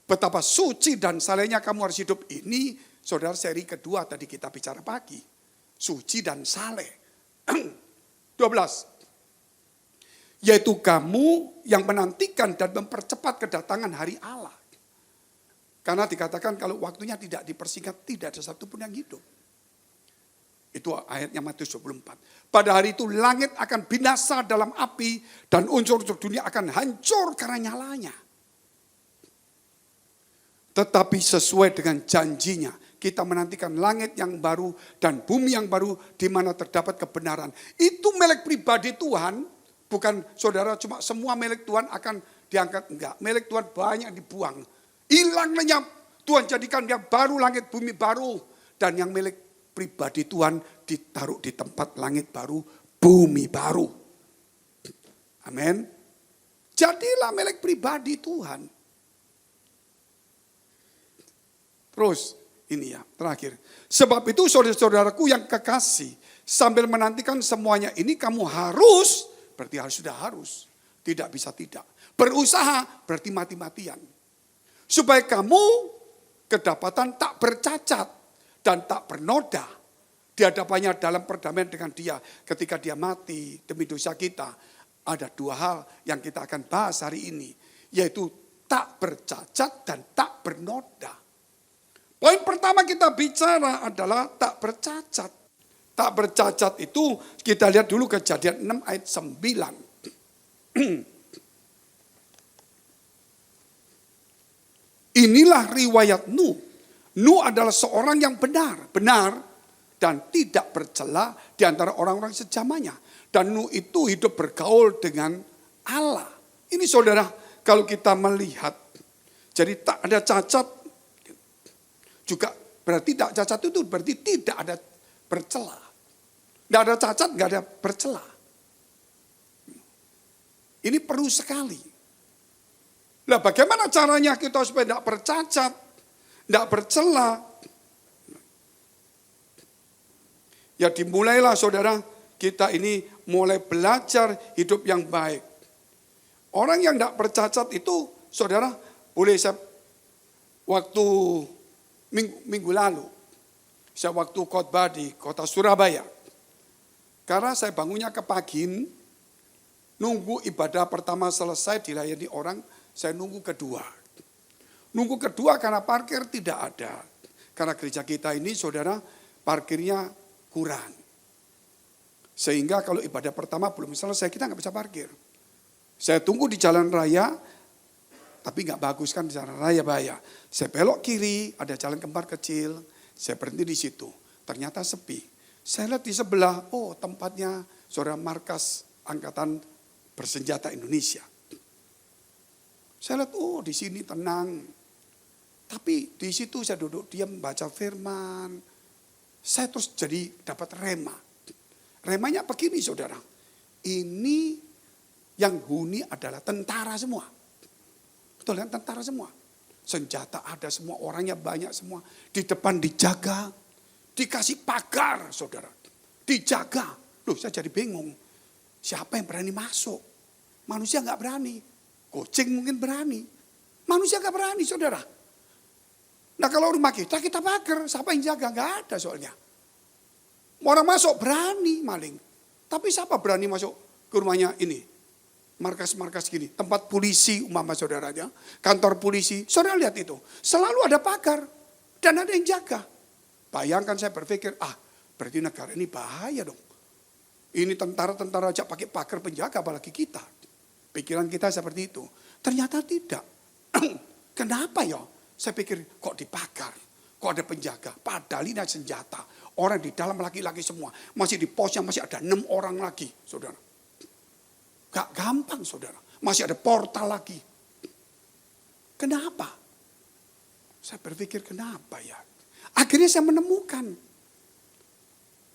Betapa suci dan salehnya kamu harus hidup. Ini saudara seri kedua tadi kita bicara pagi. Suci dan saleh. 12. Yaitu kamu yang menantikan dan mempercepat kedatangan hari Allah. Karena dikatakan kalau waktunya tidak dipersingkat, tidak ada satupun yang hidup. Itu ayatnya Matius 24. Pada hari itu langit akan binasa dalam api dan unsur-unsur dunia akan hancur karena nyalanya. Tetapi sesuai dengan janjinya, kita menantikan langit yang baru dan bumi yang baru di mana terdapat kebenaran. Itu milik pribadi Tuhan. Bukan saudara cuma semua milik Tuhan akan diangkat. Enggak, milik Tuhan banyak dibuang. Hilang lenyap. Tuhan jadikan yang baru, langit bumi baru. Dan yang milik pribadi Tuhan ditaruh di tempat langit baru, bumi baru. Amin. Jadilah milik pribadi Tuhan. Terus ini ya terakhir. Sebab itu saudara-saudaraku yang kekasih. Sambil menantikan semuanya ini kamu harus. Berarti sudah harus. Tidak bisa tidak. Berusaha berarti mati-matian. Supaya kamu kedapatan tak bercacat dan tak bernoda. Di hadapannya dalam perdamaian dengan dia. Ketika dia mati demi dosa kita. Ada dua hal yang kita akan bahas hari ini. Yaitu tak bercacat dan tak bernoda. Poin pertama kita bicara adalah tak bercacat. Tak bercacat itu kita lihat dulu Kejadian 6 ayat 9. Inilah riwayat Nuh. Nuh adalah seorang yang benar dan tidak bercela di antara orang-orang sejamannya. Dan Nuh itu hidup bergaul dengan Allah. Ini saudara, kalau kita melihat, jadi tak ada cacat. juga berarti tidak cacat itu berarti tidak ada bercela. Tidak ada cacat, tidak ada bercela. Ini perlu sekali. Nah, bagaimana caranya kita supaya tidak bercacat, tidak bercela? Ya dimulailah saudara, kita ini mulai belajar hidup yang baik. Orang yang tidak bercacat itu, saudara, boleh saya waktu minggu lalu, saya waktu khotbah di kota Surabaya. Karena saya bangunnya kepagian, nunggu ibadah pertama selesai dilayani orang, saya nunggu kedua. Nunggu kedua karena parkir tidak ada. Karena gereja kita ini saudara parkirnya kurang. Sehingga kalau ibadah pertama belum selesai kita nggak bisa parkir. Saya tunggu di jalan raya, tapi nggak bagus kan di jalan raya bahaya. Saya belok kiri, ada jalan kembar kecil, saya berhenti di situ. Ternyata sepi. Saya lihat di sebelah, oh tempatnya saudara markas Angkatan Bersenjata Indonesia. Saya lihat, oh di sini tenang. Tapi di situ saya duduk diam baca firman. Saya terus jadi dapat rema. Remanya begini saudara. Ini yang huni adalah tentara semua. Betul kan, tentara semua. Senjata ada semua, orangnya banyak semua. Di depan dijaga. Dikasih pagar, saudara. Dijaga. Loh, saya jadi bingung. Siapa yang berani masuk? Manusia nggak berani. Kucing mungkin berani. Manusia nggak berani, saudara. Nah kalau rumah kita pagar. Siapa yang jaga? Nggak ada soalnya. Orang masuk berani maling. Tapi siapa berani masuk ke rumahnya ini? Markas-markas gini. Tempat polisi umpama saudaranya. Kantor polisi. Saudara lihat itu. Selalu ada pagar. Dan ada yang jaga. Bayangkan saya berpikir, berarti negara ini bahaya dong. Ini tentara-tentara aja pakai pagar penjaga, apalagi kita. Pikiran kita seperti itu. Ternyata tidak. Kenapa ya? Saya pikir kok dipagar, kok ada penjaga. Padahal ini ada senjata. Orang di dalam laki-laki semua. Masih di posnya masih ada 6 orang lagi, saudara. Gak gampang, saudara. Masih ada portal lagi. Kenapa? Saya berpikir kenapa ya? Akhirnya saya menemukan.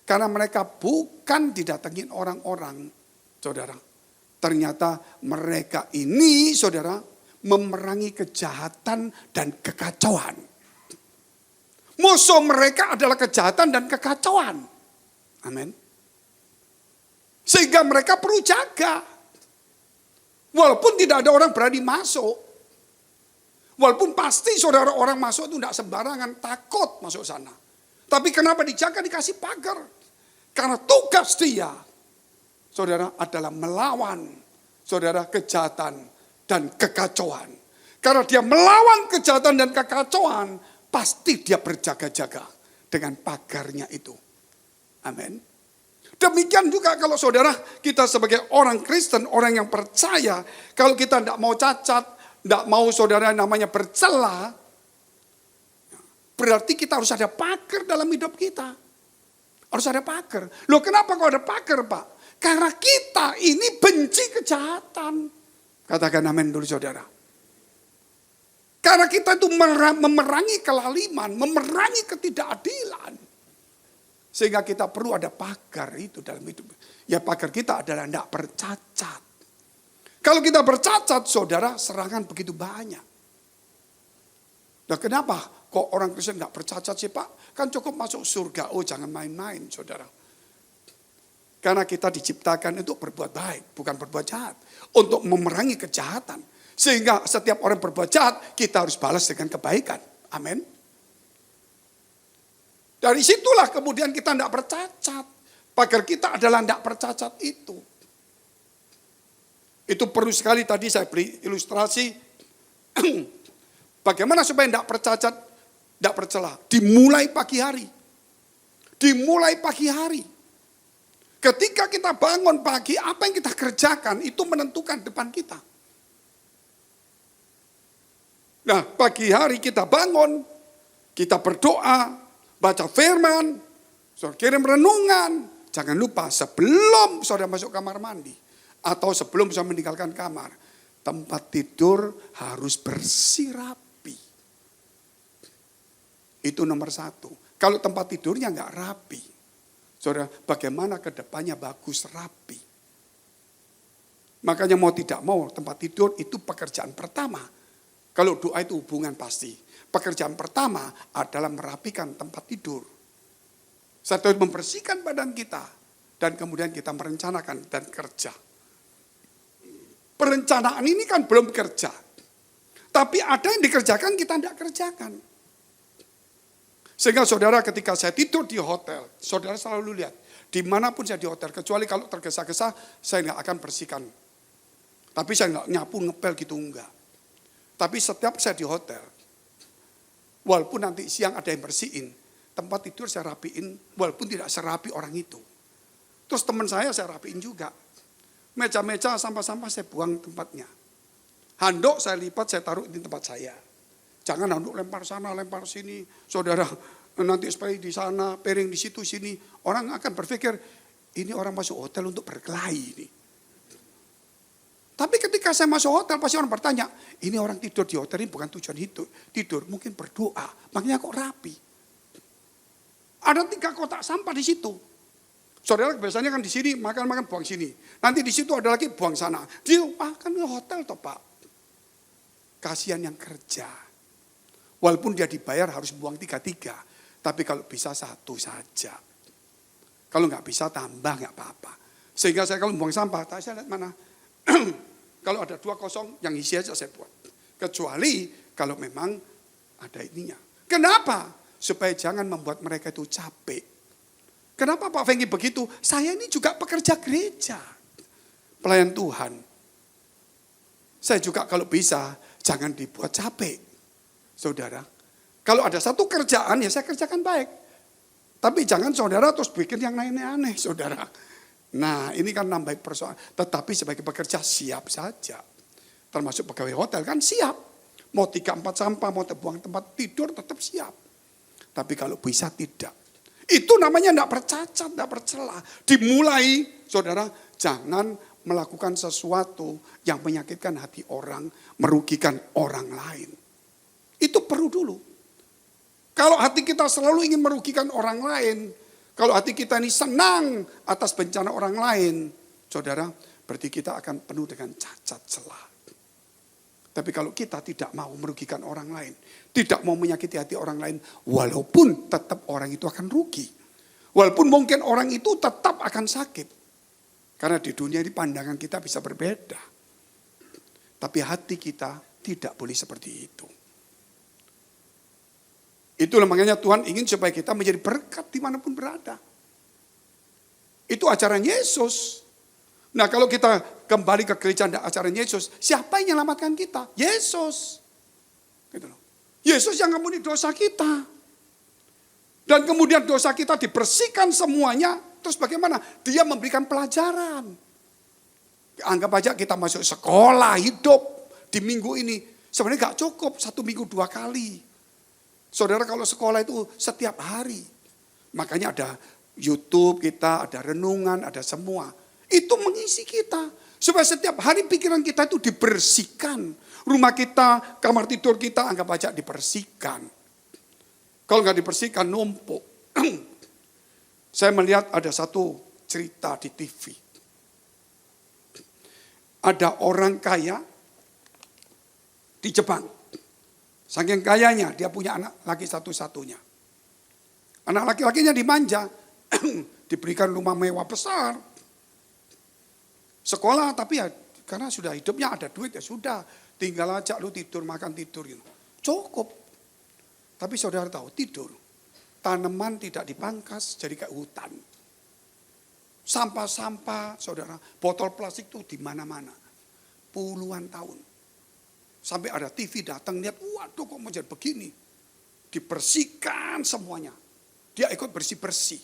Karena mereka bukan didatengin orang-orang, saudara. Ternyata mereka ini, saudara, memerangi kejahatan dan kekacauan. Musuh mereka adalah kejahatan dan kekacauan. Amin. Sehingga mereka perlu jaga. Walaupun tidak ada orang berani masuk. Walaupun pasti saudara orang masuk itu tidak sembarangan, takut masuk sana. Tapi kenapa dijaga, dikasih pagar? Karena tugas dia, saudara, adalah melawan, saudara, kejahatan dan kekacauan. Karena dia melawan kejahatan dan kekacauan, pasti dia berjaga-jaga dengan pagarnya itu. Amin. Demikian juga kalau saudara, kita sebagai orang Kristen, orang yang percaya, kalau kita tidak mau cacat, tidak mau saudara namanya bercela, berarti kita harus ada pagar dalam hidup kita. Harus ada pagar. Loh kenapa kok ada pagar Pak? Karena kita ini benci kejahatan. Katakan amin dulu saudara. Karena kita itu memerangi kelaliman, memerangi ketidakadilan. Sehingga kita perlu ada pagar itu dalam hidup. Ya pagar kita adalah tidak bercacat. Kalau kita bercacat, saudara, serangan begitu banyak. Nah kenapa kok orang Kristen nggak bercacat sih Pak? Kan cukup masuk surga. Oh jangan main-main saudara. Karena kita diciptakan untuk berbuat baik, bukan berbuat jahat. Untuk memerangi kejahatan. Sehingga setiap orang berbuat jahat, kita harus balas dengan kebaikan. Amin. Dari situlah kemudian kita tidak bercacat. Pagar kita adalah tidak bercacat itu. Itu perlu sekali tadi saya beri ilustrasi. Bagaimana supaya tidak bercacat, tidak bercela. Dimulai pagi hari. Dimulai pagi hari. Ketika kita bangun pagi, apa yang kita kerjakan itu menentukan depan kita. Nah pagi hari kita bangun, kita berdoa, baca firman, saudara kirim renungan. Jangan lupa sebelum saudara masuk kamar mandi. Atau sebelum saya meninggalkan kamar, tempat tidur harus bersih rapi. Itu nomor satu. Kalau tempat tidurnya nggak rapi, saudara, bagaimana ke depannya bagus, rapi. Makanya mau tidak mau tempat tidur itu pekerjaan pertama. Kalau doa itu hubungan pasti. Pekerjaan pertama adalah merapikan tempat tidur. Satu, membersihkan badan kita. Dan kemudian kita merencanakan dan kerja. Perencanaan ini kan belum kerja. Tapi ada yang dikerjakan, kita tidak kerjakan. Sehingga saudara ketika saya tidur di hotel, saudara selalu lihat. Dimanapun saya di hotel, kecuali kalau tergesa-gesa, saya nggak akan bersihkan. Tapi saya nggak nyapu, ngepel gitu, enggak. Tapi setiap saya di hotel, walaupun nanti siang ada yang bersihin, tempat tidur saya rapiin, walaupun tidak serapi orang itu. Terus teman saya rapiin juga. Meja-meja, sampah-sampah saya buang tempatnya. Handuk saya lipat, saya taruh di tempat saya. Jangan handuk lempar sana, lempar sini. Saudara, nanti spray di sana, piring di situ, sini. Orang akan berpikir, ini orang masuk hotel untuk berkelahi ini. Tapi ketika saya masuk hotel, pasti orang bertanya, ini orang tidur di hotel ini bukan tujuan tidur, mungkin berdoa. Makanya kok rapi. Ada 3 kotak sampah di situ. Saudara biasanya kan di sini, makan-makan buang sini. Nanti di situ ada lagi buang sana. Dia, kan hotel toh Pak. Kasihan yang kerja. Walaupun dia dibayar harus buang 3-3. Tapi kalau bisa 1 saja. Kalau nggak bisa tambah nggak apa-apa. Sehingga saya kalau buang sampah, saya lihat mana. Kalau ada 2 kosong, yang isi aja saya buat. Kecuali kalau memang ada ininya. Kenapa? Supaya jangan membuat mereka itu capek. Kenapa Pak Fengki begitu? Saya ini juga pekerja gereja. Pelayan Tuhan. Saya juga kalau bisa, jangan dibuat capek. Saudara. Kalau ada satu kerjaan, ya saya kerjakan baik. Tapi jangan saudara terus bikin yang aneh-aneh, saudara. Nah, ini kan nambah persoalan. Tetapi sebagai pekerja siap saja. Termasuk pegawai hotel kan siap. Mau 3-4 sampah, mau buang tempat tidur tetap siap. Tapi kalau bisa tidak. Itu namanya tidak bercacat, tidak bercela. Dimulai, saudara, jangan melakukan sesuatu yang menyakitkan hati orang, merugikan orang lain. Itu perlu dulu. Kalau hati kita selalu ingin merugikan orang lain, kalau hati kita ini senang atas bencana orang lain, saudara, berarti kita akan penuh dengan cacat celah. Tapi kalau kita tidak mau merugikan orang lain, tidak mau menyakiti hati orang lain, walaupun tetap orang itu akan rugi. Walaupun mungkin orang itu tetap akan sakit. Karena di dunia ini pandangan kita bisa berbeda. Tapi hati kita tidak boleh seperti itu. Itulah makanya Tuhan ingin supaya kita menjadi berkat dimanapun berada. Itu ajaran Yesus. Nah kalau kita kembali ke gereja dan ajaran Yesus, siapa yang menyelamatkan kita? Yesus. Gitu loh. Yesus yang mengampuni dosa kita. Dan kemudian dosa kita dibersihkan semuanya. Terus bagaimana? Dia memberikan pelajaran. Anggap aja kita masuk sekolah hidup di minggu ini. Sebenarnya gak cukup 1 minggu 2 kali. Saudara kalau sekolah itu setiap hari. Makanya ada YouTube kita, ada renungan, ada semua. Itu mengisi kita. Supaya setiap hari pikiran kita itu dibersihkan. Rumah kita, kamar tidur kita anggap aja dibersihkan. Kalau nggak dibersihkan numpuk. Saya melihat ada satu cerita di TV. Ada orang kaya di Jepang. Saking kayanya dia punya anak laki satu-satunya. Anak laki-lakinya dimanja. Diberikan rumah mewah besar. Sekolah tapi ya karena sudah hidupnya ada duit ya sudah. Tinggal aja lu tidur, makan tidur gitu. Cukup. Tapi saudara tahu tidur. Tanaman tidak dipangkas jadi kayak hutan. Sampah-sampah saudara. Botol plastik tuh di mana-mana. Puluhan tahun. Sampai ada TV datang lihat, waduh kok menjadi begini. Dibersihkan semuanya. Dia ikut bersih-bersih.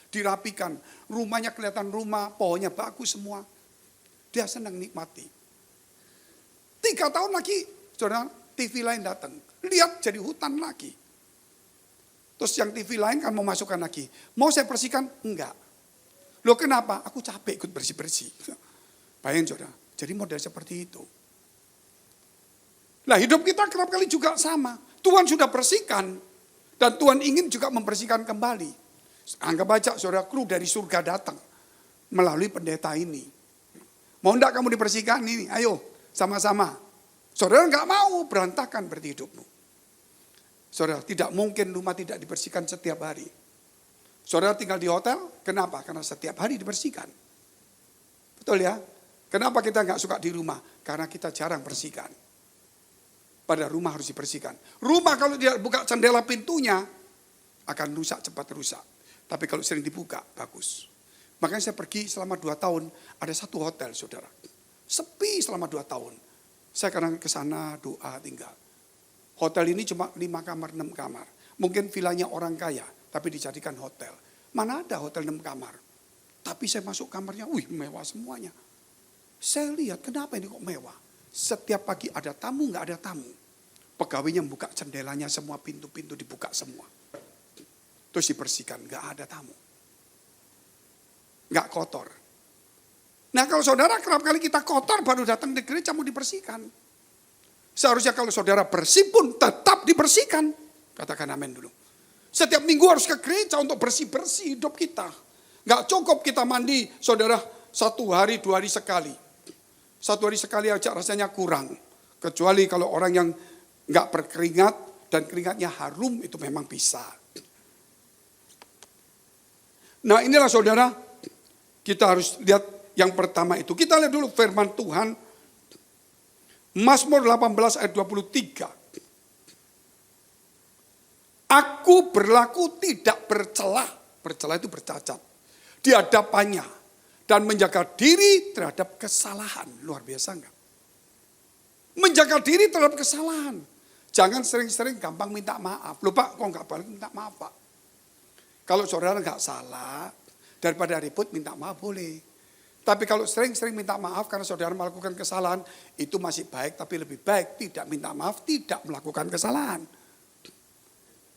Dirapikan. Rumahnya kelihatan rumah, pohonnya bagus semua. Dia senang nikmati. 3 tahun lagi, saudara, TV lain datang. Lihat jadi hutan lagi. Terus yang TV lain kan mau masukkan lagi. Mau saya bersihkan? Enggak. Loh kenapa? Aku capek ikut bersih-bersih. Bayangin saudara, jadi model seperti itu. Nah hidup kita kerap kali juga sama. Tuhan sudah bersihkan. Dan Tuhan ingin juga membersihkan kembali. Anggap aja saudara, kru dari surga datang melalui pendeta ini. Mau enggak kamu dibersihkan ini? Ayo sama-sama. Saudara enggak mau, berantakan berarti hidupmu. Saudara, tidak mungkin rumah tidak dibersihkan setiap hari. Saudara tinggal di hotel, kenapa? Karena setiap hari dibersihkan. Betul ya? Kenapa kita enggak suka di rumah? Karena kita jarang bersihkan. Pada rumah harus dibersihkan. Rumah kalau dia buka jendela pintunya, akan rusak, cepat rusak. Tapi kalau sering dibuka, bagus. Makanya saya pergi selama 2 tahun, ada satu hotel saudara. Sepi selama 2 tahun. Saya kadang ke sana doa tinggal. Hotel ini cuma 5 kamar, 6 kamar. Mungkin vilanya orang kaya, tapi dijadikan hotel. Mana ada hotel 6 kamar. Tapi saya masuk kamarnya, wih mewah semuanya. Saya lihat kenapa ini kok mewah. Setiap pagi ada tamu, nggak ada tamu. Pegawainya buka jendelanya semua, pintu-pintu dibuka semua. Terus dibersihkan, nggak ada tamu. Nggak kotor. Nah kalau saudara kerap kali kita kotor baru datang di gereja mau dibersihkan. Seharusnya kalau saudara bersih pun tetap dibersihkan. Katakan amin dulu. Setiap minggu harus ke gereja untuk bersih-bersih hidup kita. Nggak cukup kita mandi saudara 1 hari 2 hari sekali. 1 hari sekali aja rasanya kurang. Kecuali kalau orang yang nggak berkeringat dan keringatnya harum itu memang bisa. Nah inilah saudara, kita harus lihat yang pertama itu. Kita lihat dulu firman Tuhan. Mazmur 18 ayat 23. Aku berlaku tidak bercelah. Bercelah itu bercacat. Di hadapannya. Dan menjaga diri terhadap kesalahan. Luar biasa enggak? Menjaga diri terhadap kesalahan. Jangan sering-sering gampang minta maaf. Loh Pak, kok enggak balik minta maaf Pak? Kalau saudara enggak salah, daripada ribut minta maaf boleh. Tapi kalau sering-sering minta maaf karena saudara melakukan kesalahan, itu masih baik, tapi lebih baik tidak minta maaf, tidak melakukan kesalahan.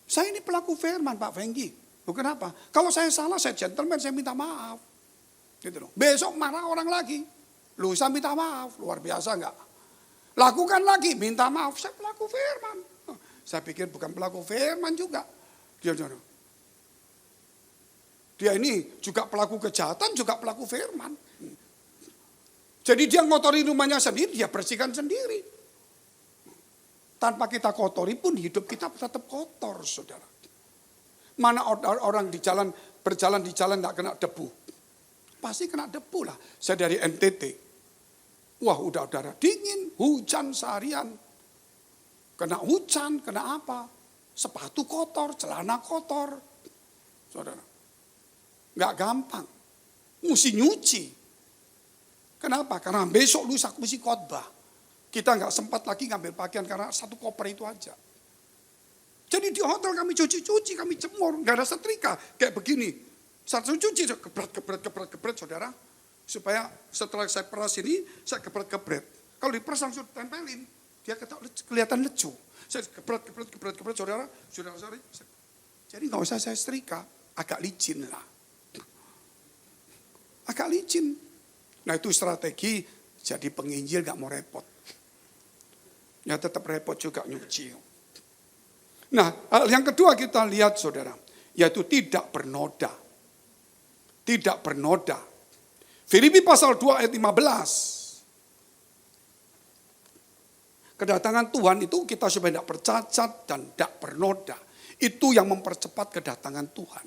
Saya ini pelaku firman Pak Fenggi. Loh kenapa? Kalau saya salah, saya gentleman, saya minta maaf. Gitu loh. Besok marah orang lagi. Lusa minta maaf, luar biasa enggak? Lakukan lagi, minta maaf, saya pelaku firman. Saya pikir bukan pelaku firman juga. Dia ini juga pelaku kejahatan, juga pelaku firman. Jadi dia ngotori rumahnya sendiri, dia bersihkan sendiri. Tanpa kita kotori pun hidup kita tetap kotor, saudara. Mana orang di jalan berjalan di jalan nggak kena debu? Pasti kena debu lah. Saya dari NTT. Wah udah udara dingin, hujan seharian. Kena hujan, kena apa? Sepatu kotor, celana kotor. Saudara. Nggak gampang. Mesti nyuci. Kenapa? Karena besok lusa mesti khotbah. Kita nggak sempat lagi ngambil pakaian karena 1 koper itu aja. Jadi di hotel kami cuci-cuci, kami jemur. Nggak ada setrika. Kayak begini. Satu cuci, gebret, saudara. Supaya setelah saya peras ini, saya gebret. Kalau diperas langsung tempelin, dia kelihatan lecu. Saya gebret, saudara. Jadi nggak usah saya setrika, agak licin lah. Agak licin. Nah itu strategi, jadi penginjil nggak mau repot. Ya tetap repot juga nyuci. Nah yang kedua kita lihat saudara, yaitu tidak bernoda. Tidak bernoda. Filipi pasal 2 ayat 15. Kedatangan Tuhan itu kita supaya tidak bercacat dan tidak bernoda. Itu yang mempercepat kedatangan Tuhan.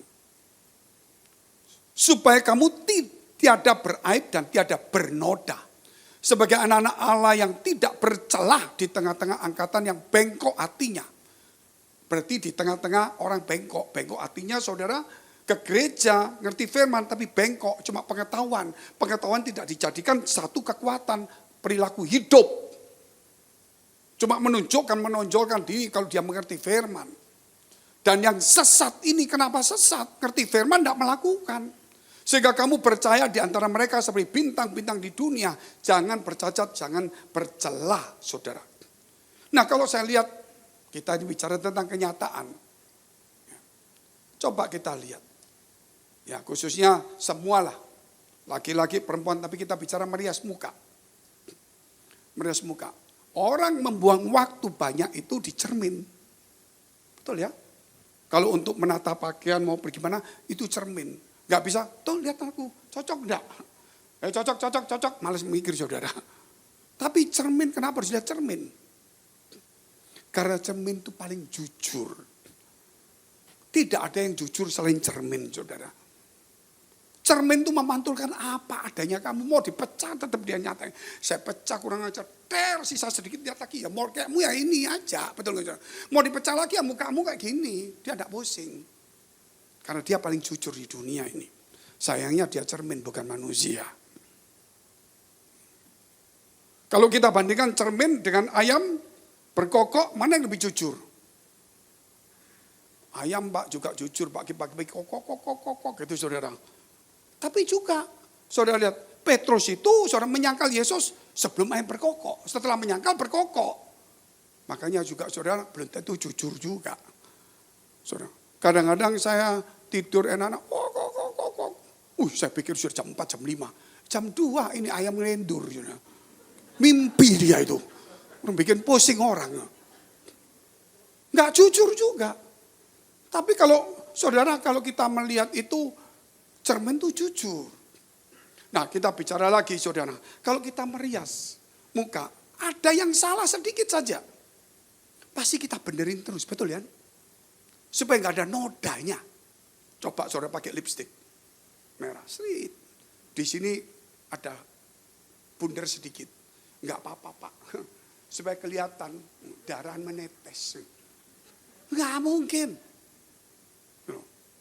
Supaya kamu tiada beraib dan tiada bernoda. Sebagai anak-anak Allah yang tidak bercelah di tengah-tengah angkatan yang bengkok hatinya. Berarti di tengah-tengah orang bengkok. Bengkok hatinya saudara, ke gereja, ngerti firman, tapi bengkok, cuma pengetahuan. Pengetahuan tidak dijadikan satu kekuatan perilaku hidup. Cuma menonjolkan diri kalau dia mengerti firman. Dan yang sesat ini, kenapa sesat? Ngerti firman tidak melakukan. Sehingga kamu percaya di antara mereka seperti bintang-bintang di dunia. Jangan bercacat, jangan bercelah, saudara. Nah kalau saya lihat, kita bicara tentang kenyataan. Coba kita lihat. Ya khususnya semualah. Laki-laki, perempuan, tapi kita bicara merias muka. Merias muka. Orang membuang waktu banyak itu di cermin. Betul ya? Kalau untuk menata pakaian mau pergi mana, itu cermin. Nggak bisa, tuh lihat aku, cocok enggak? Cocok. Males mikir saudara. Tapi cermin, kenapa harus lihat cermin? Karena cermin itu paling jujur. Tidak ada yang jujur selain cermin saudara. Cermin itu memantulkan apa adanya kamu. Mau dipecah tetap dia nyatain. Saya pecah kurang ajar. Sisa sedikit lihat lagi ya. Mau kayakmu ya ini aja. Betul nggak? Mau dipecah lagi ya mukamu kayak gini. Dia tidak pusing. Karena dia paling jujur di dunia ini. Sayangnya dia cermin bukan manusia. Kalau kita bandingkan cermin dengan ayam berkokok, mana yang lebih jujur? Ayam Pak juga jujur. Pagi-pagi kokok gitu saudara. Tapi juga, saudara lihat, Petrus itu saudara menyangkal Yesus sebelum ayam berkokok. Setelah menyangkal berkokok. Makanya juga saudara belum tentu jujur juga. Saudara, kadang-kadang saya tidur enak-enak, kok. Saya pikir sudah jam 4, jam 5. Jam 2 ini ayam ngelendur. Saudara. Mimpi dia itu. Bikin pusing orang. Nggak jujur juga. Tapi kalau saudara, kalau kita melihat itu, cermin itu jujur. Nah kita bicara lagi saudara. Kalau kita merias muka, ada yang salah sedikit saja. Pasti kita benerin terus, betul ya? Supaya nggak ada nodanya. Coba saudara pakai lipstik. Merah, sweet. Di sini ada bundar sedikit. Nggak apa-apa Pak. Supaya kelihatan darah menetes. Nggak mungkin.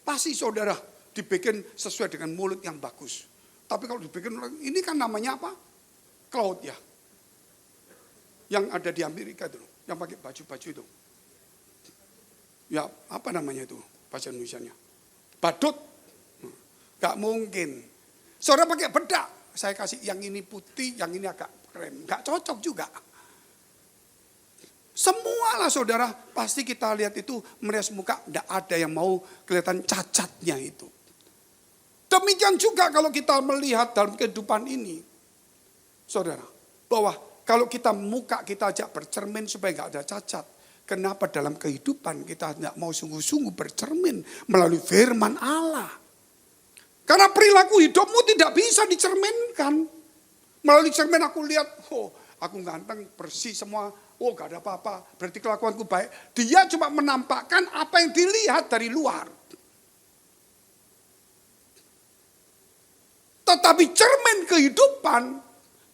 Pasti saudara dibikin sesuai dengan mulut yang bagus. Tapi kalau dibikin, ini kan namanya apa? Cloud ya. Yang ada di Amerika itu, yang pakai baju-baju itu. Ya, apa namanya itu bahasa Indonesianya? Badut. Gak mungkin. Saudara pakai bedak, saya kasih yang ini putih, yang ini agak krem. Gak cocok juga. Semualah saudara, pasti kita lihat itu merias muka, tidak ada yang mau kelihatan cacatnya itu. Demikian juga kalau kita melihat dalam kehidupan ini. Saudara, bahwa kalau kita muka kita ajak bercermin supaya nggak ada cacat. Kenapa dalam kehidupan kita tidak mau sungguh-sungguh bercermin melalui firman Allah. Karena perilaku hidupmu tidak bisa dicerminkan. Melalui cermin aku lihat, aku ganteng, bersih semua. Gak ada apa-apa, berarti kelakuanku baik. Dia cuma menampakkan apa yang dilihat dari luar. Tetapi cermin kehidupan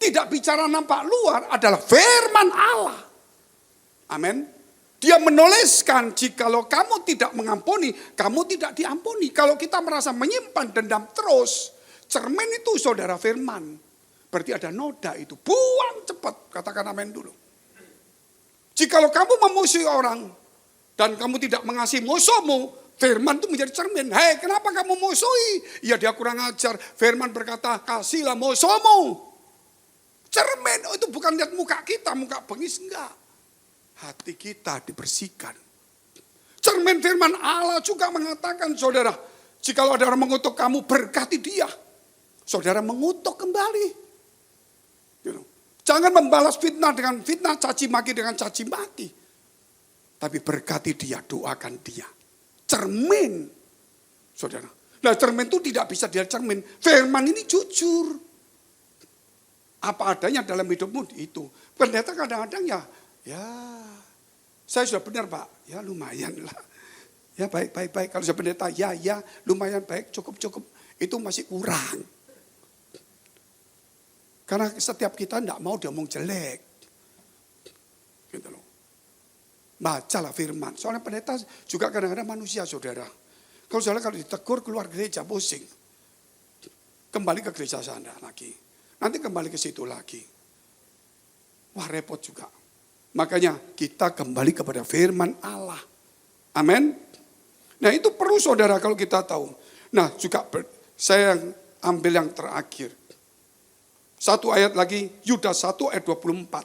tidak bicara nampak luar adalah firman Allah. Amin. Dia menuliskan jikalau kamu tidak mengampuni, kamu tidak diampuni. Kalau kita merasa menyimpan dendam terus, cermin itu saudara firman. Berarti ada noda itu, buang cepat, katakan amin dulu. Jikalau kamu memusuhi orang dan kamu tidak mengasihi musuhmu, firman itu menjadi cermin. Hei, kenapa kamu musuhi? Ya dia kurang ajar. Firman berkata, kasihlah musuhmu. Cermin, itu bukan lihat muka kita, muka bengis, enggak. Hati kita dibersihkan. Cermin firman Allah juga mengatakan, saudara, jikalau ada orang mengutuk kamu, berkati dia. Saudara mengutuk kembali. Jangan membalas fitnah dengan fitnah, caci maki dengan caci maki. Tapi berkati dia, doakan dia. Cermin. Saudara. Nah cermin itu tidak bisa dilihat cermin. Firman ini jujur. Apa adanya dalam hidupmu itu. Pendeta kadang-kadang ya saya sudah benar Pak. Ya lumayan lah. Ya baik. Kalau saya pendeta ya lumayan baik, cukup. Itu masih kurang. Karena setiap kita tidak mau diomong jelek. Gitu loh. Bacalah firman. Soalnya pendeta juga kadang-kadang manusia saudara. Kalau ditegur keluar gereja pusing. Kembali ke gereja sana lagi. Nanti kembali ke situ lagi. Wah repot juga. Makanya kita kembali kepada firman Allah. Amin. Nah itu perlu saudara kalau kita tahu. Nah juga saya ambil yang terakhir. Satu ayat lagi, Yudas 1 ayat 24.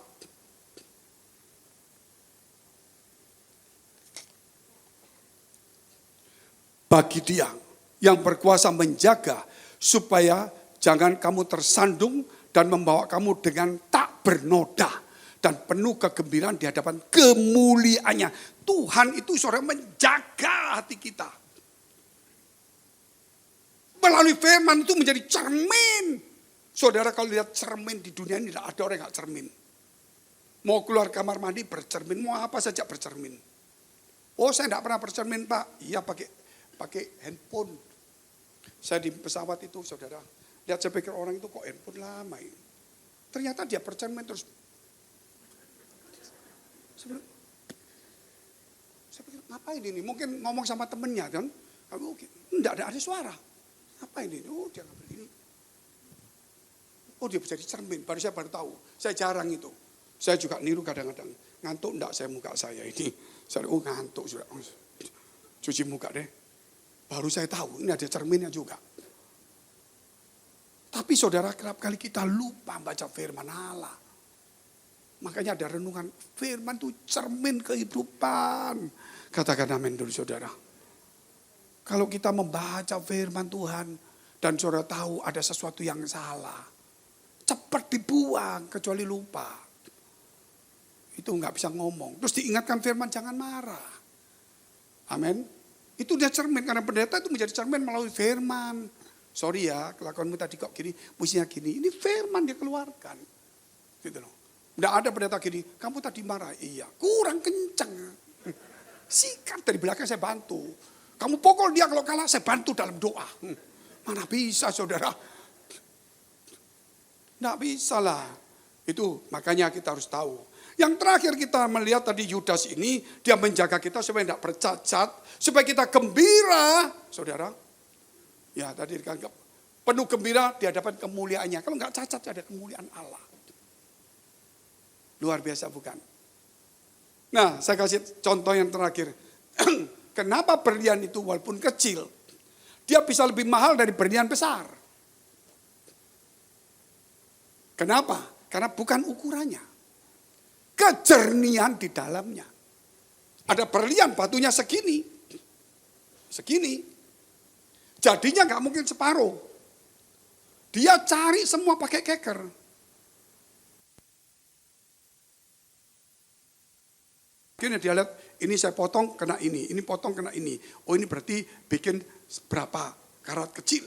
Bagi dia yang berkuasa menjaga supaya jangan kamu tersandung dan membawa kamu dengan tak bernoda dan penuh kegembiraan di hadapan kemuliaannya. Tuhan itu saudara menjaga hati kita. Melalui firman itu menjadi cermin. Saudara kalau lihat cermin di dunia ini tidak ada orang yang gak cermin. Mau keluar kamar mandi bercermin, mau apa saja bercermin. Oh saya tidak pernah bercermin Pak, iya pakai handphone. Saya di pesawat itu saudara, lihat saya pikir orang itu kok handphone lama ini. Ternyata dia bercermin terus. Saya pikir ngapain ini, mungkin ngomong sama temennya kan. Enggak ada suara. Apa ini? Oh dia ngambil ini. Oh dia bisa cermin, saya baru tahu. Saya jarang itu. Saya juga niru kadang-kadang. Ngantuk enggak saya muka saya ini. Saya ngantuk sudah. Cuci muka deh. Baru saya tahu ini ada cerminnya juga. Tapi saudara kerap kali kita lupa baca firman Allah. Makanya ada renungan firman itu cermin kehidupan. Katakan amin dulu saudara. Kalau kita membaca firman Tuhan dan saudara tahu ada sesuatu yang salah, cepat dibuang kecuali lupa. Itu nggak bisa ngomong. Terus diingatkan firman jangan marah. Amin. Itu dia cermin karena pendeta itu menjadi cermin melalui firman. Sorry ya, kelakuanmu tadi kok gini, mestinya gini. Ini firman dia keluarkan. Gitu loh. Nggak ada pendeta gini, kamu tadi marah. Iya, kurang kenceng. Sikat dari belakang saya bantu. Kamu pukul dia kalau kalah, saya bantu dalam doa. Mana bisa saudara? Nggak bisa lah. Itu makanya kita harus tahu. Yang terakhir kita melihat tadi Yudas ini, dia menjaga kita supaya tidak bercacat. Supaya kita gembira, saudara. Ya tadi kan penuh gembira di hadapan kemuliaannya. Kalau nggak cacat ada kemuliaan Allah. Luar biasa bukan? Nah saya kasih contoh yang terakhir. Kenapa berlian itu walaupun kecil, dia bisa lebih mahal dari berlian besar. Kenapa? Karena bukan ukurannya. Kejernihan di dalamnya. Ada berlian batunya segini. Segini. Jadinya nggak mungkin separuh. Dia cari semua pakai keker. Mungkin dia lihat, ini saya potong kena ini potong kena ini. Oh ini berarti bikin berapa karat kecil.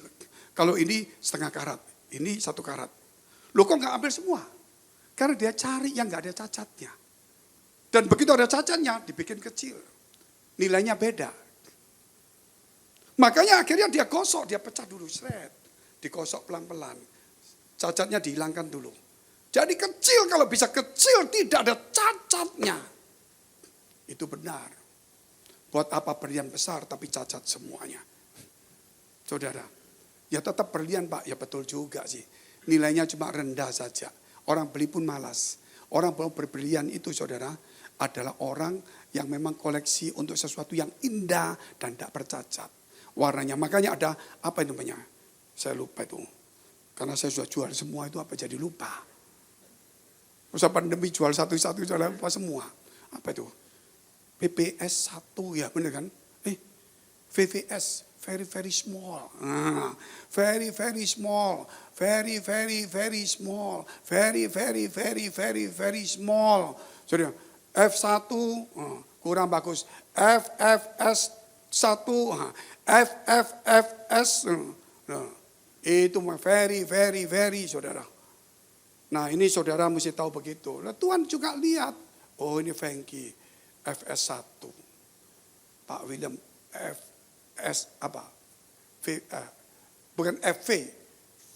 Kalau ini setengah karat, ini 1 karat. Loh kok nggak ambil semua? Karena dia cari yang nggak ada cacatnya. Dan begitu ada cacatnya, dibikin kecil. Nilainya beda. Makanya akhirnya dia gosok, dia pecah dulu, seret. Digosok pelan-pelan. Cacatnya dihilangkan dulu. Jadi kecil, kalau bisa kecil tidak ada cacatnya. Itu benar. Buat apa berlian besar tapi cacat semuanya. Saudara, ya tetap berlian Pak, ya betul juga sih. Nilainya cuma rendah saja. Orang beli pun malas. Orang mau berberlian itu saudara adalah orang yang memang koleksi untuk sesuatu yang indah dan tidak bercacat. Warnanya, makanya ada apa namanya? Saya lupa itu. Karena saya sudah jual semua itu apa jadi lupa. Masa pandemi jual satu-satu jual lupa semua. Apa itu? PPS 1 ya benar kan? VVS very very small. Very very small. Very very very small. Very very very very very small. Sorry. F1 kurang bagus. FFS 1 FFFS itu very very very saudara. Nah ini saudara mesti tahu begitu. Nah, Tuhan juga lihat. Oh ini Frankie. FS1. Pak William FS apa? Bukan FV.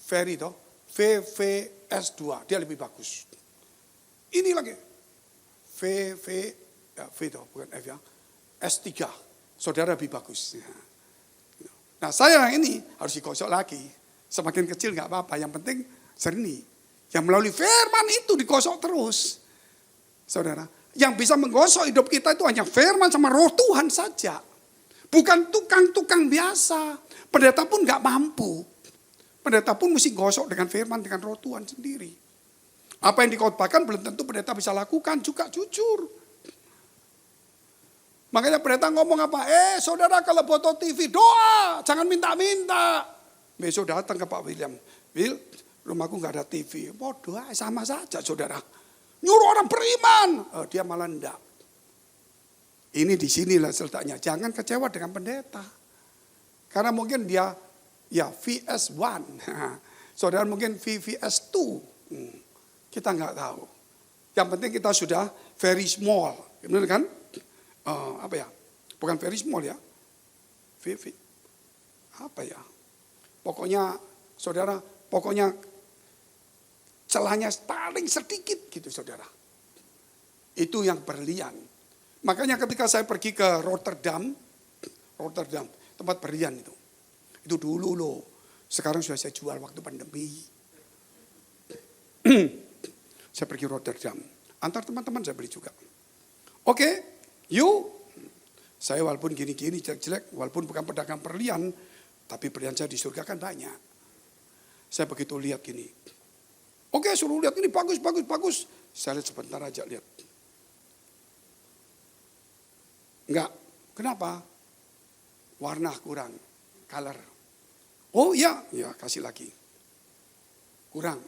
Ferry toh. VVS2. Dia lebih bagus. Ini lagi. V toh, bukan F ya. S3. Saudara lebih bagus. Nah saya ini harus digosok lagi. Semakin kecil gak apa-apa. Yang penting jernih. Yang melalui firman itu digosok terus. Saudara. Yang bisa menggosok hidup kita itu hanya firman sama roh Tuhan saja. Bukan tukang-tukang biasa. Pendeta pun gak mampu. Pendeta pun mesti gosok dengan firman, dengan roh Tuhan sendiri. Apa yang dikhotbahkan belum tentu pendeta bisa lakukan juga jujur. Makanya pendeta ngomong apa? Saudara kalau foto TV doa, jangan minta-minta. Besok datang ke Pak William. Will, rumahku gak ada TV. Mau doa sama saja saudara. nyuruh orang beriman. Dia malah enggak. Ini di sinilah letaknya. Jangan kecewa dengan pendeta. Karena mungkin dia ya VS1. Saudara mungkin VVS2. Kita nggak tahu. Yang penting kita sudah very small. Benar kan? Apa ya? Bukan very small ya. Apa ya? Pokoknya saudara, pokoknya celahnya paling sedikit gitu saudara. Itu yang berlian. Makanya ketika saya pergi ke Rotterdam, tempat berlian itu dulu loh. Sekarang sudah saya jual waktu pandemi. Saya pergi Rotterdam, antar teman-teman saya beli juga. Oke, yuk. Saya walaupun gini-gini jelek-jelek, walaupun bukan pedagang berlian, tapi berlian saya di surga kan banyak. Saya begitu lihat gini. Oke, suruh lihat ini bagus. Saya lihat sebentar aja lihat. Enggak, kenapa? Warna kurang, color. Oh iya, ya kasih lagi. Kurang,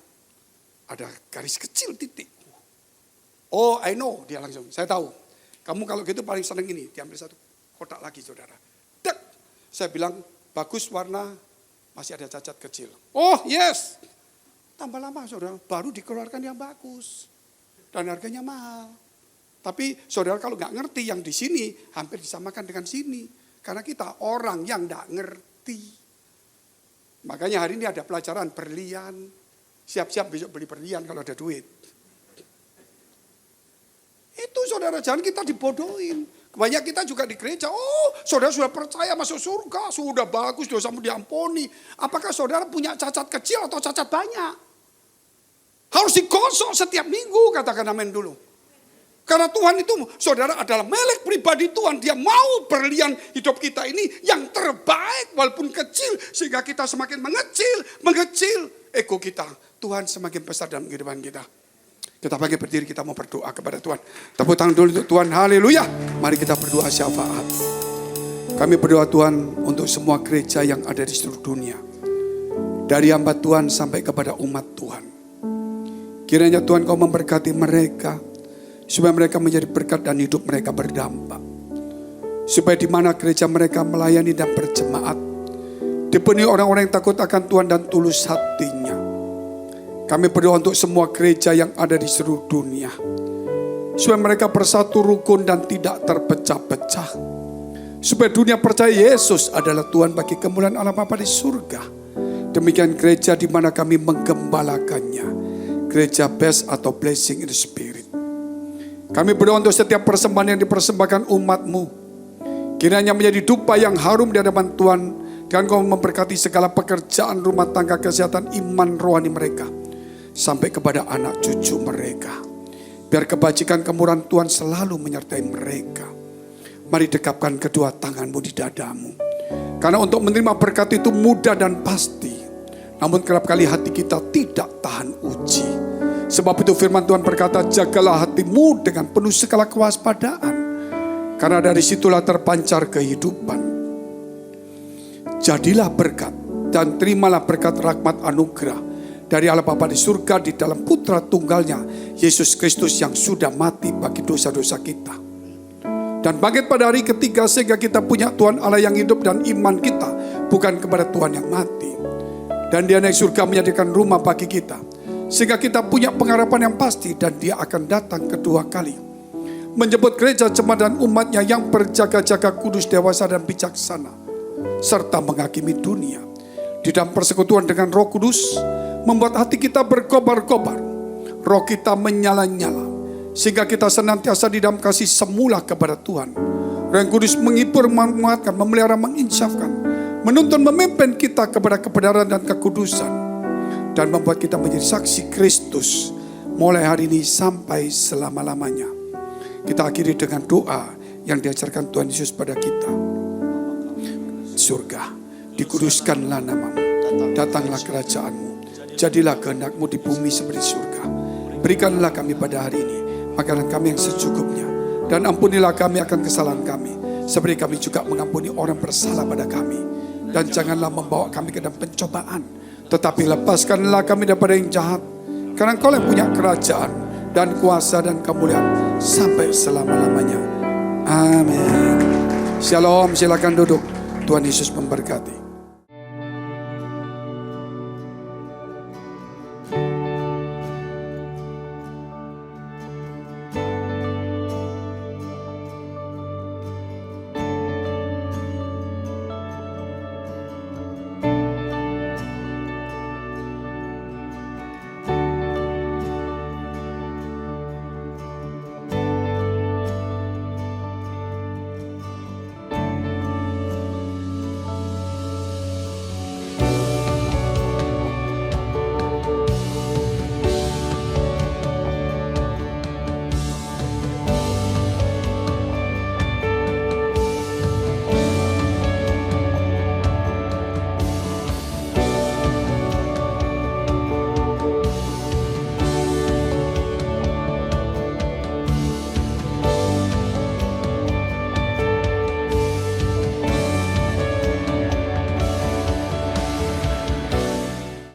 ada garis kecil titik. Oh I know, dia langsung, saya tahu. Kamu kalau gitu paling seneng ini, diambil satu kotak lagi saudara. Dek, saya bilang bagus warna, masih ada cacat kecil. Oh yes, tambah lama saudara, baru dikeluarkan yang bagus. Dan harganya mahal. Tapi saudara kalau nggak ngerti yang di sini, hampir disamakan dengan sini. Karena kita orang yang nggak ngerti. Makanya hari ini ada pelajaran berlian. Siap-siap besok beli berlian kalau ada duit. Itu saudara, jangan kita dibodohin. Banyak kita juga di gereja, oh saudara sudah percaya masuk surga, sudah bagus, dosamu diampuni. Apakah saudara punya cacat kecil atau cacat banyak? Harus digosok setiap minggu, katakan amin dulu. Karena Tuhan itu, saudara adalah milik pribadi Tuhan. Dia mau berlian hidup kita ini yang terbaik walaupun kecil. Sehingga kita semakin mengecil ego kita. Tuhan semakin besar dalam kehidupan kita. Kita bangkit berdiri, kita mau berdoa kepada Tuhan. Tepuk tangan dulu untuk Tuhan, haleluya. Mari kita berdoa syafaat. Kami berdoa Tuhan untuk semua gereja yang ada di seluruh dunia. Dari hamba Tuhan sampai kepada umat Tuhan. Kiranya Tuhan kau memberkati mereka. Supaya mereka menjadi berkat dan hidup mereka berdampak. Supaya di mana gereja mereka melayani dan berjemaat, dipenuhi orang-orang yang takut akan Tuhan dan tulus hatinya. Kami berdoa untuk semua gereja yang ada di seluruh dunia. Supaya mereka bersatu rukun dan tidak terpecah-pecah. Supaya dunia percaya Yesus adalah Tuhan bagi kemuliaan Allah Bapa di surga. Demikian gereja di mana kami menggembalakannya. Gereja Best atau Blessing in the Spirit. Kami berdoa untuk setiap persembahan yang dipersembahkan umat-Mu. Kiranya menjadi dupa yang harum di hadapan Tuhan. Dan Kau memberkati segala pekerjaan rumah tangga, kesehatan, iman rohani mereka. Sampai kepada anak cucu mereka. Biar kebajikan kemurahan Tuhan selalu menyertai mereka. Mari dekapkan kedua tangan-Mu di dadamu. Karena untuk menerima berkat itu mudah dan pasti. Namun kerap kali hati kita tidak tahan uji. Sebab itu firman Tuhan berkata, jagalah hatimu dengan penuh segala kewaspadaan. Karena dari situlah terpancar kehidupan. Jadilah berkat dan terimalah berkat rahmat anugerah dari Allah Bapa di surga di dalam putra tunggalnya, Yesus Kristus yang sudah mati bagi dosa-dosa kita. Dan bangkit pada hari ketiga sehingga kita punya Tuhan Allah yang hidup dan iman kita bukan kepada Tuhan yang mati. Dan Dia naik surga menyediakan rumah bagi kita. Sehingga kita punya pengharapan yang pasti dan Dia akan datang kedua kali. Menjemput gereja jemaat dan umatnya yang berjaga-jaga kudus, dewasa dan bijaksana. Serta menghakimi dunia. Di dalam persekutuan dengan Roh Kudus, membuat hati kita berkobar-kobar. Roh kita menyala-nyala. Sehingga kita senantiasa di dalam kasih semula kepada Tuhan. Roh Kudus menghibur, menguatkan, memelihara, menginsafkan. Menuntun, memimpin kita kepada kebenaran dan kekudusan. Dan membuat kita menjadi saksi Kristus mulai hari ini sampai selama-lamanya. Kita akhiri dengan doa yang diajarkan Tuhan Yesus pada kita. Surga, dikuduskanlah namamu, datanglah kerajaan-Mu, jadilah kehendak-Mu di bumi seperti surga. Berikanlah kami pada hari ini makanan kami yang secukupnya, dan ampunilah kami akan kesalahan kami, seperti kami juga mengampuni orang bersalah pada kami. Dan janganlah membawa kami ke dalam pencobaan, tetapi lepaskanlah kami daripada yang jahat. Karena Engkau yang punya kerajaan dan kuasa dan kemuliaan sampai selama-lamanya. Amin. Shalom, silakan duduk. Tuhan Yesus memberkati.